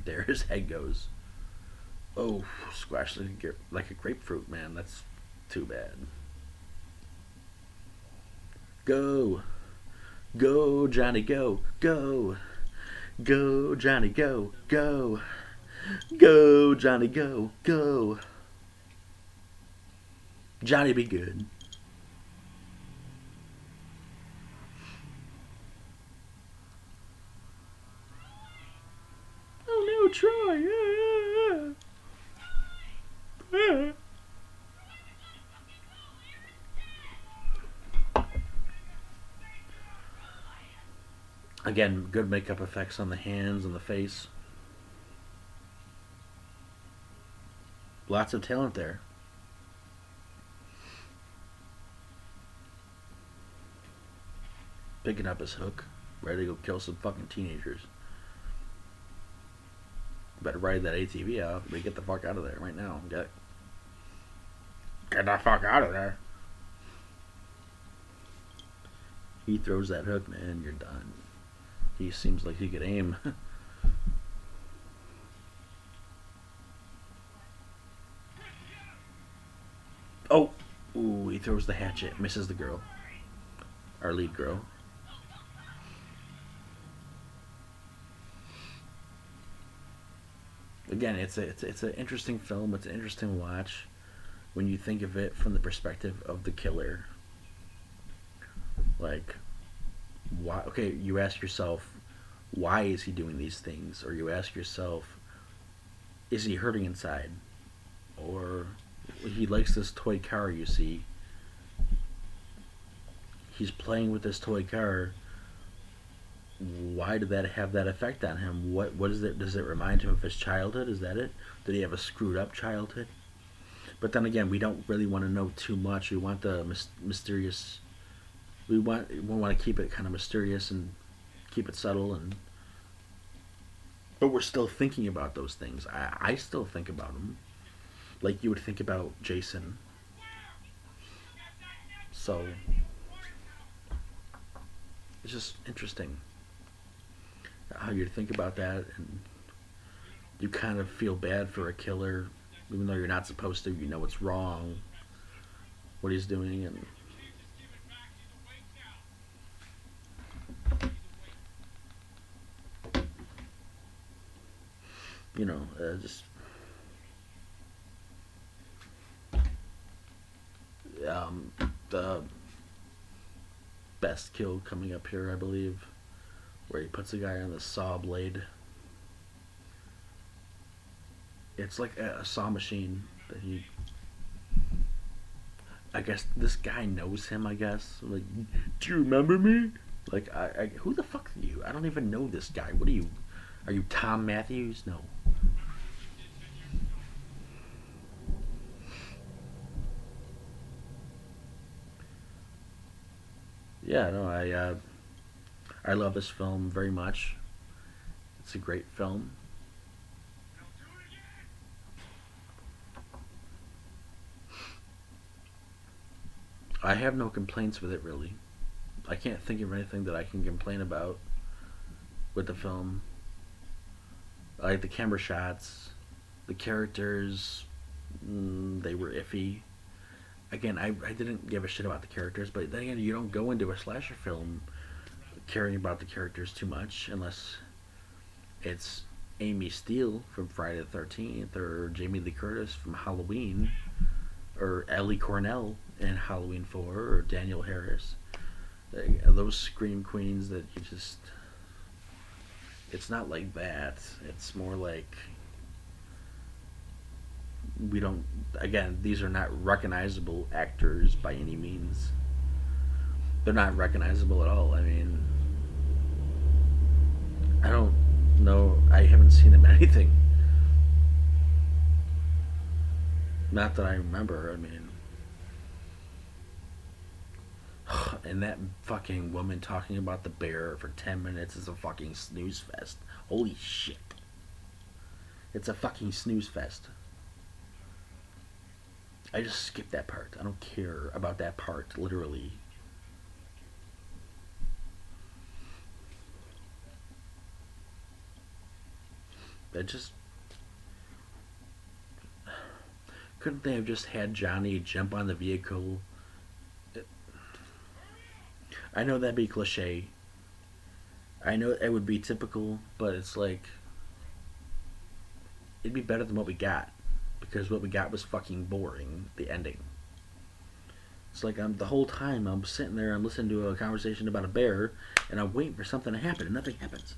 There his head goes. Oh, squashed like a grapefruit, man. That's too bad. Go. Go, Johnny, go. Go. Go, Johnny, go. Go. Go, Johnny, go. Go. Johnny be good. Oh no, Troy. Again, good makeup effects on the hands and the face. Lots of talent there. Picking up his hook, ready to go kill some fucking teenagers. Better ride that ATV out. We get the fuck out of there right now. Get the fuck out of there. He throws that hook, man. You're done. He seems like he could aim. Oh! Ooh, he throws the hatchet. Misses the girl. Our lead girl. Again, it's an interesting film. It's an interesting watch when you think of it from the perspective of the killer. Like, why? Okay, you ask yourself, why is he doing these things? Or you ask yourself, is he hurting inside? Or he likes this toy car, you see. He's playing with this toy car. Why did that have that effect on him? What is it? Does it remind him of his childhood? Is that it? Did he have a screwed up childhood? But then again, we don't really want to know too much. We want the mysterious. We want to keep it kind of mysterious and keep it subtle, and but we're still thinking about those things. I still think about them, like you would think about Jason. So it's just interesting how you think about that, and you kind of feel bad for a killer, even though you're not supposed to. You know it's wrong what he's doing, and just the best kill coming up here, I believe, where he puts a guy on the saw blade. It's like a saw machine that he. I guess this guy knows him. I guess, like, do you remember me? Like, who the fuck are you? I don't even know this guy. What are you? Are you Tom Matthews? No. Yeah, no, I love this film very much. It's a great film. I have no complaints with it, really. I can't think of anything that I can complain about with the film. I like the camera shots, the characters. They were iffy. Again, I didn't give a shit about the characters, but then again, you don't go into a slasher film caring about the characters too much unless it's Amy Steele from Friday the 13th, or Jamie Lee Curtis from Halloween, or Ellie Cornell in Halloween 4, or Daniel Harris. Those scream queens that you just. It's not like that. It's more like we don't. Again, these are not recognizable actors by any means. They're not recognizable at all. I mean, I don't know. I haven't seen them in anything. Not that I remember. I mean, and that fucking woman talking about the bear for 10 minutes is a fucking snooze fest. Holy shit. It's a fucking snooze fest. I just skipped that part. I don't care about that part, literally. I just. Couldn't they have just had Johnny jump on the vehicle? I know that'd be cliche. I know it would be typical, but it's like. It'd be better than what we got. Because what we got was fucking boring, the ending. It's like I'm the whole time I'm sitting there, I'm listening to a conversation about a bear, and I'm waiting for something to happen, and nothing happens.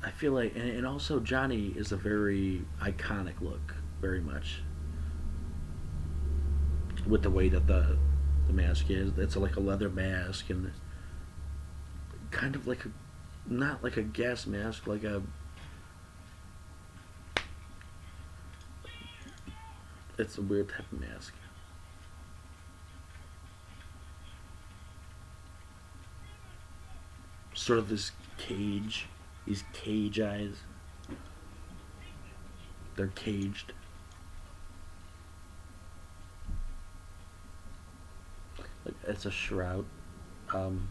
I feel like, and also Johnny is a very iconic look, very much, with the way that the mask is. It's like a leather mask and kind of like a not like a gas mask, like a it's a weird type of mask. Sort of this cage, these cage eyes. They're caged. Like it's a shroud. Um,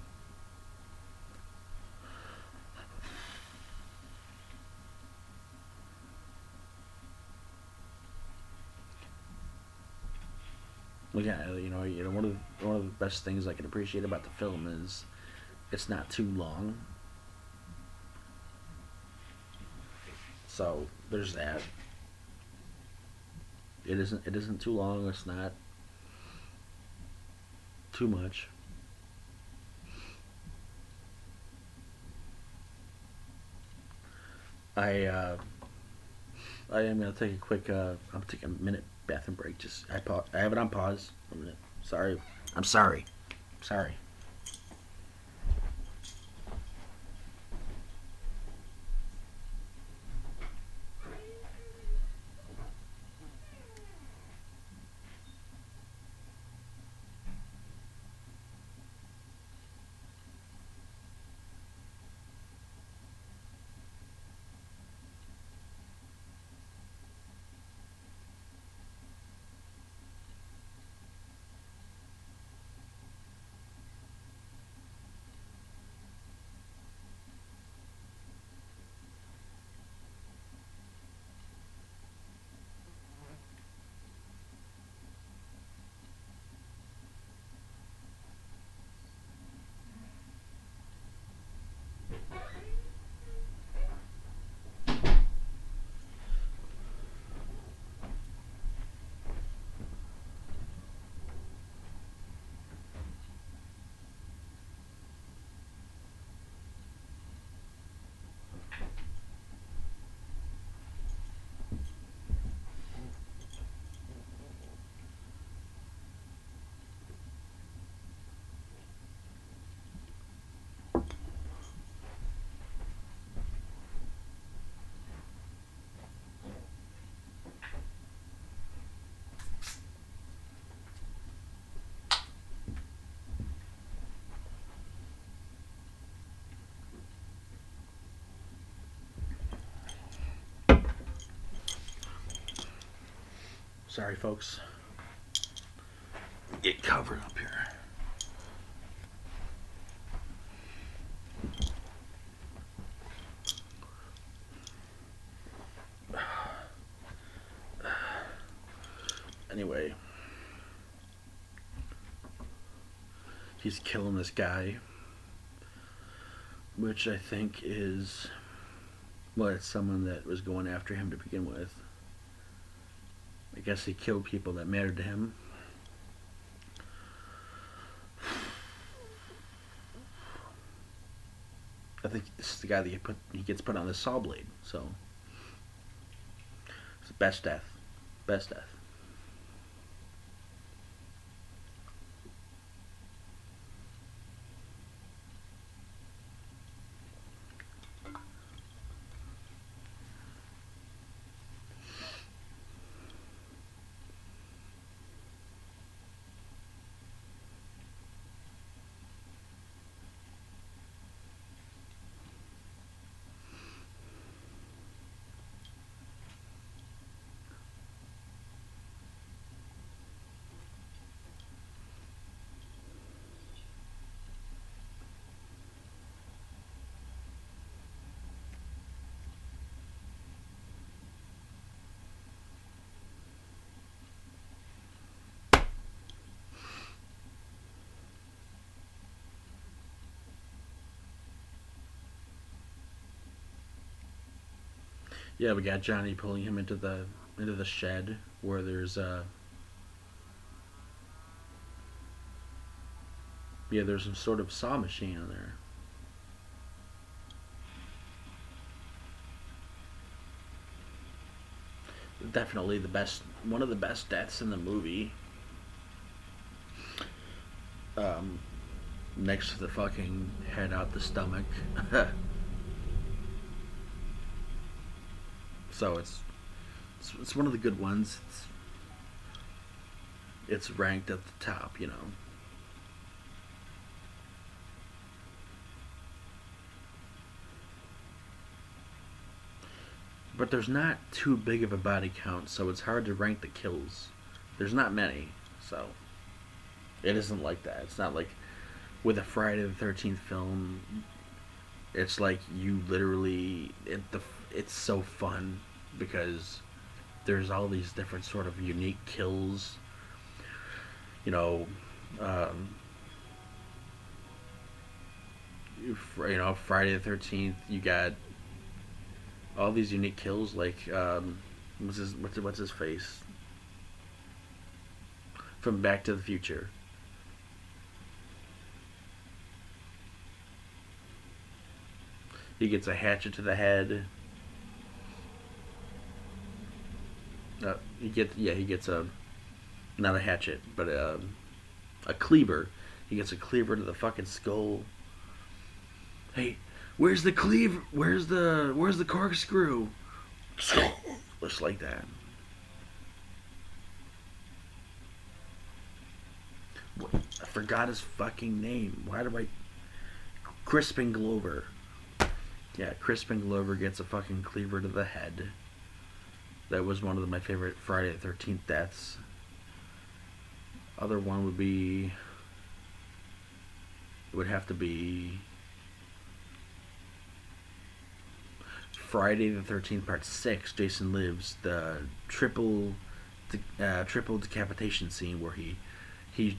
well, yeah, one of the best things I can appreciate about the film is it's not too long. So there's that. It isn't too long. It's not too much. I I am gonna take a quick. I'm taking a minute bathroom break. Just I have it on pause for a minute. Sorry. I'm sorry. Sorry. Sorry, folks. Get covered up here. Anyway, he's killing this guy, which I think is well, it's someone that was going after him to begin with. I guess he killed people that mattered to him. think this is the guy that he gets put on the saw blade. So it's the best death, best death. Yeah, we got Johnny pulling him into the shed where there's some sort of saw machine in there. Definitely one of the best deaths in the movie. Um, Next to the fucking head out the stomach. So it's one of the good ones. It's ranked at the top, you know. But there's not too big of a body count, so it's hard to rank the kills. There's not many, so it isn't like that. It's not like with a Friday the 13th film. It's like you literally it's so fun because there's all these different sort of unique kills. You know, um, Friday the 13th. You got all these unique kills like what's his face from Back to the Future. He gets a hatchet to the head. He gets a not a hatchet, but a cleaver. He gets a cleaver to the fucking skull. Hey, where's the cleaver? Where's the corkscrew? Just like that. I forgot his fucking name. Why do I? Crispin Glover. Yeah, Crispin Glover gets a fucking cleaver to the head. That was one of my favorite Friday the 13th deaths. Other one would have to be Friday the 13th Part 6, Jason Lives, the triple decapitation scene where he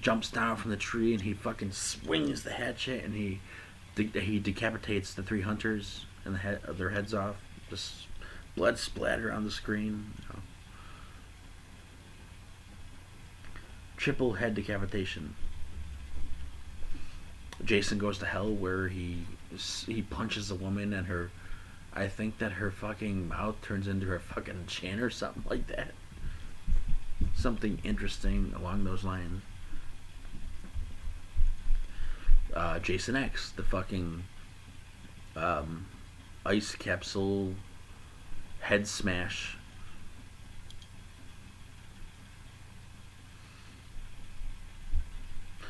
jumps down from the tree and he fucking swings the hatchet and he decapitates the three hunters and their heads off. Just blood splatter on the screen. Triple head decapitation. Jason Goes to Hell, where he punches a woman and I think that her fucking mouth turns into her fucking chin or something like that. Something interesting along those lines. Jason X, the fucking ice capsule head smash.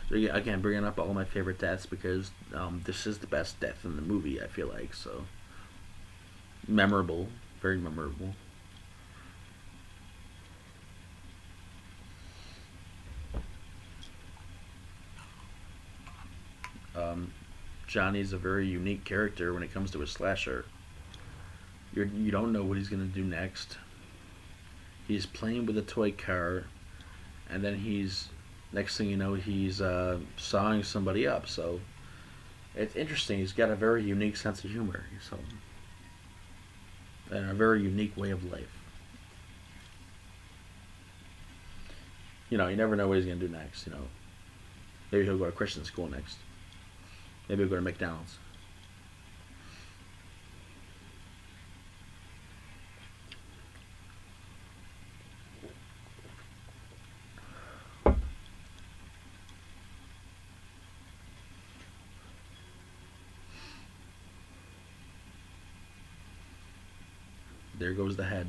So yeah, again, bringing up all my favorite deaths because this is the best death in the movie. I feel like so memorable, very memorable. Um, Johnny's a very unique character when it comes to a slasher. You don't know what he's gonna do next. He's playing with a toy car, and then next thing you know he's sawing somebody up. So it's interesting. He's got a very unique sense of humor, so and a very unique way of life. You never know what he's gonna do next. Maybe he'll go to Christian school next. Maybe he'll go to McDonald's. there goes the head.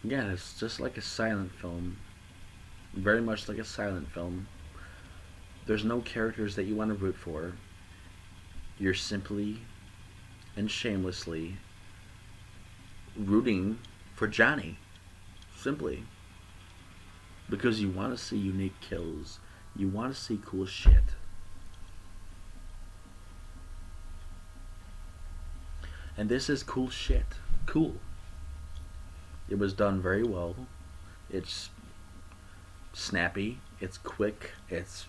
Again, it's just like a silent film. Very much like a silent film. There's no characters that you want to root for. You're simply and shamelessly rooting for Johnny. Simply. Because you want to see unique kills. You want to see cool shit. And this is cool shit. Cool. It was done very well. It's snappy. It's quick. It's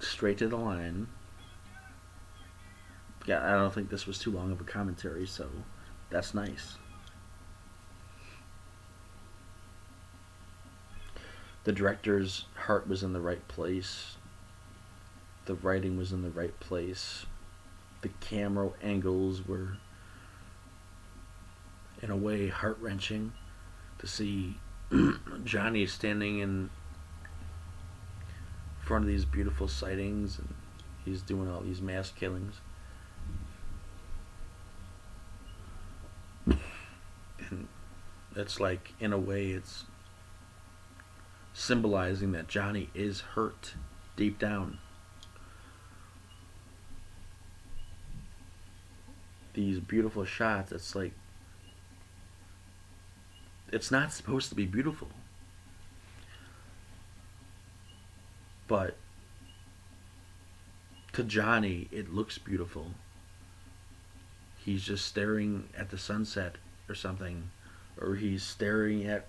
straight to the line. Yeah, I don't think this was too long of a commentary, so that's nice. The director's heart was in the right place. The writing was in the right place. The camera angles were, in a way, heart-wrenching to see Johnny standing in front of these beautiful sightings and he's doing all these mass killings. And it's like, in a way, it's symbolizing that Johnny is hurt deep down. These beautiful shots, it's like, it's not supposed to be beautiful. But to Johnny, it looks beautiful. He's just staring at the sunset or something, or he's staring at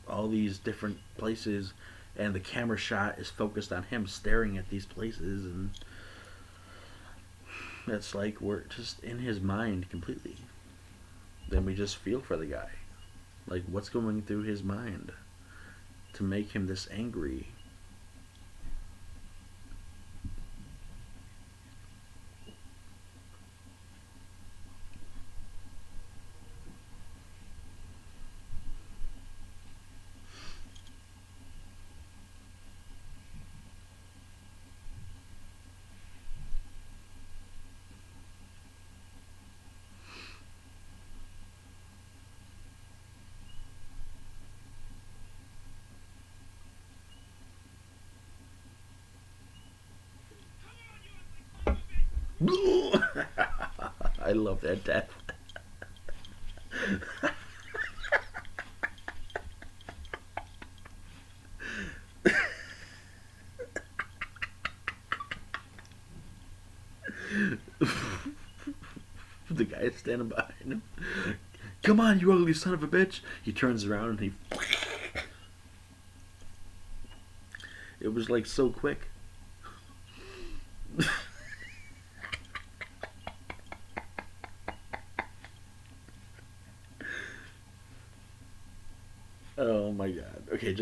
all these different places, and the camera shot is focused on him staring at these places, and it's like we're just in his mind completely. Then we just feel for the guy. Like, what's going through his mind to make him this angry? I love that death. The guy is standing behind him. Come on, you ugly son of a bitch. He turns around and he... It was like so quick. Oh my god. Okay,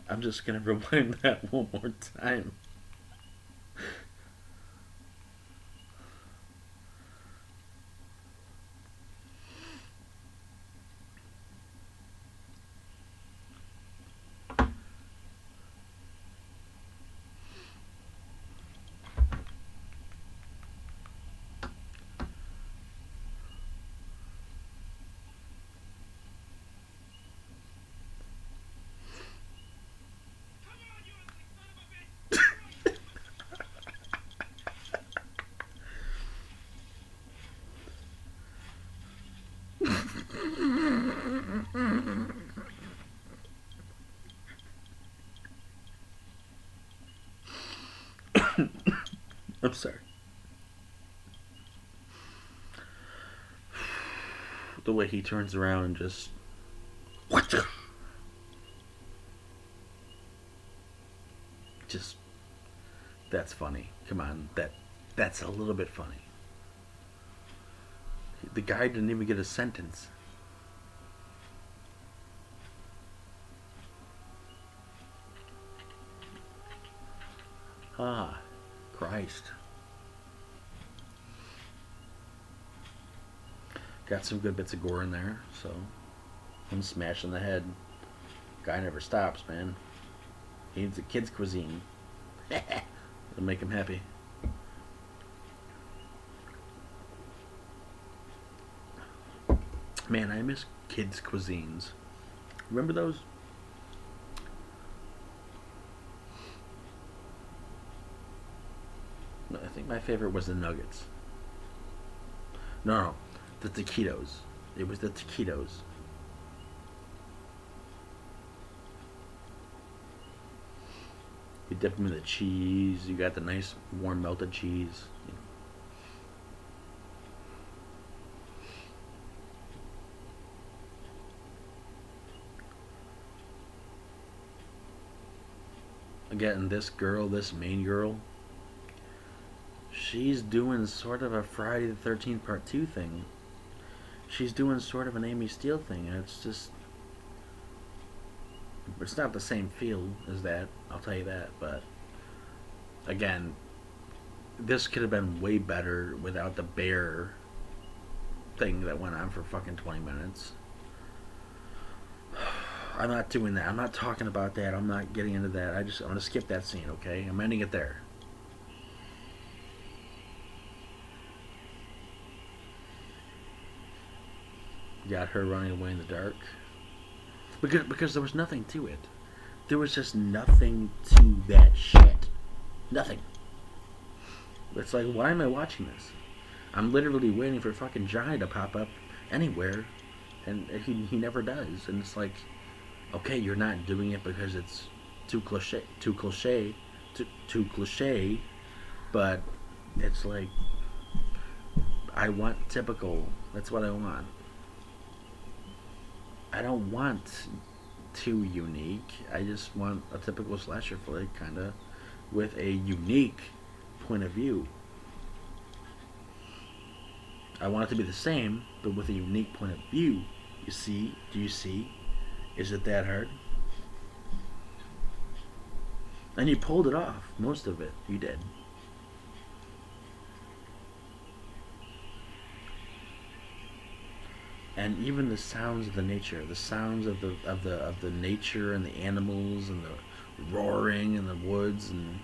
I'm just gonna rewind that one more time. I'm sorry. The way he turns around and just... Just... That's funny. Come on. That's a little bit funny. The guy didn't even get a sentence. Ah, Christ. Got some good bits of gore in there, so him smashing the head. Guy never stops, man. He needs a kid's cuisine. It'll make him happy. Man, I miss kids' cuisines. Remember those? I think my favorite was the nuggets. No, the taquitos. It was the taquitos. You dip them in the cheese. You got the nice warm melted cheese. Again, this main girl, she's doing sort of a Friday the 13th Part 2 thing. She's doing sort of an Amy Steele thing, and it's just. It's not the same feel as that, I'll tell you that, but. Again, this could have been way better without the bear thing that went on for fucking 20 minutes. I'm not doing that. I'm not talking about that. I'm not getting into that. I'm going to skip that scene, okay? I'm ending it there. Got her running away in the dark. Because there was nothing to it. There was just nothing to that shit. Nothing. It's like, why am I watching this? I'm literally waiting for fucking Johnny to pop up anywhere, and he never does. And it's like, okay, you're not doing it because it's too cliche, but it's like, I want typical. That's what I want. I don't want too unique. I just want a typical slasher flick, kind of, with a unique point of view. I want it to be the same, but with a unique point of view. You see? Do you see? Is it that hard? And you pulled it off. Most of it, you did. And even the sounds of the nature, the sounds of the nature and the animals and the roaring in the woods and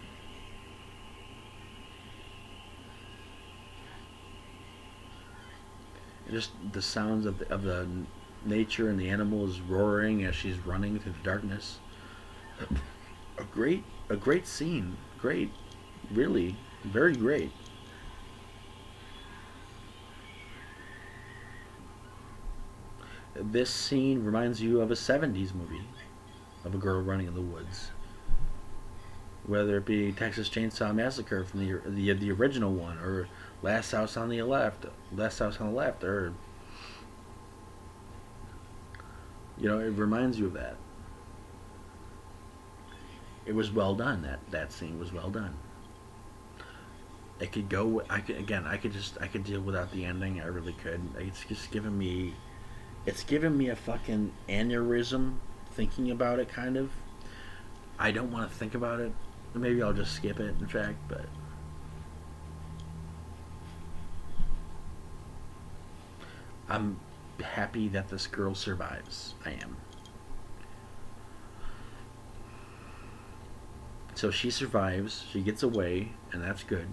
just the sounds of the nature and the animals roaring as she's running through the darkness. A great scene. Great, really, very great. This scene reminds you of a 70s movie of a girl running in the woods. Whether it be Texas Chainsaw Massacre from the original one, or Last House on the Left, or it reminds you of that. It was well done. That scene was well done. It could go. I could deal without the ending. I really could. It's giving me a fucking aneurysm thinking about it. Kind of. I don't want to think about it. Maybe I'll just skip it. In fact, but I'm happy that this girl survives. I am. So she survives. She gets away, and that's good.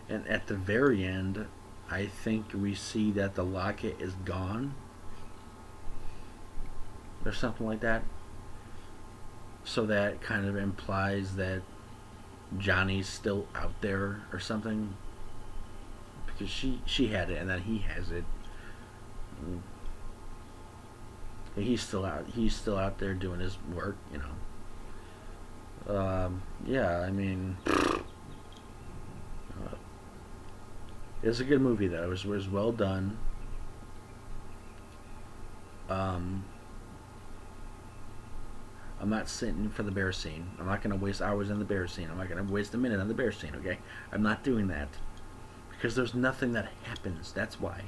And at the very end, I think we see that the locket is gone. Or something like that. So that kind of implies that Johnny's still out there or something. Because she had it and then he has it. And he's still out there doing his work, Yeah, I mean, it's a good movie though. It was well done. I'm not sitting for the bear scene. I'm not going to waste hours on the bear scene. I'm not going to waste a minute on the bear scene, okay? I'm not doing that. Because there's nothing that happens. That's why.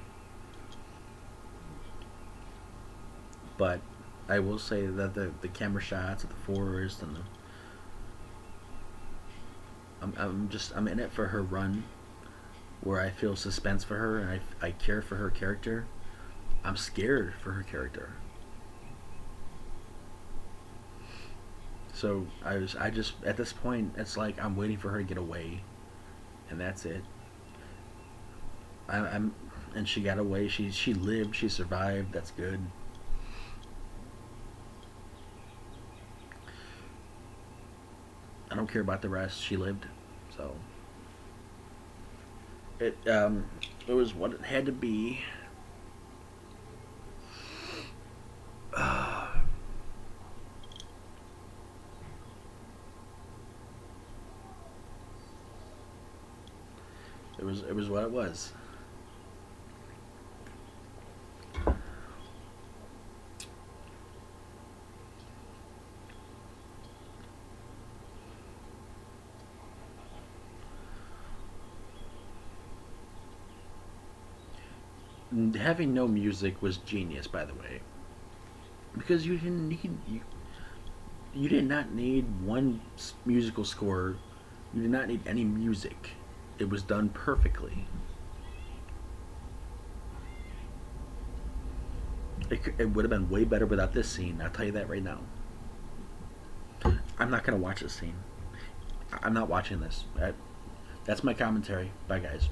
But I will say that the camera shots of the forest and I'm in it for her run, where I feel suspense for her and I care for her character. I'm scared for her character. So I just at this point, it's like I'm waiting for her to get away, and that's it. I'm, and she got away. She lived. She survived. That's good. I don't care about the rest. She lived, so it it was what it had to be. It was what it was. Having no music was genius, by the way, because you did not need one musical score. You did not need any music. It was done perfectly. It would have been way better without this scene. I'll tell you that right now. I'm not gonna watch this scene. I'm not watching this. That's my commentary. Bye, guys.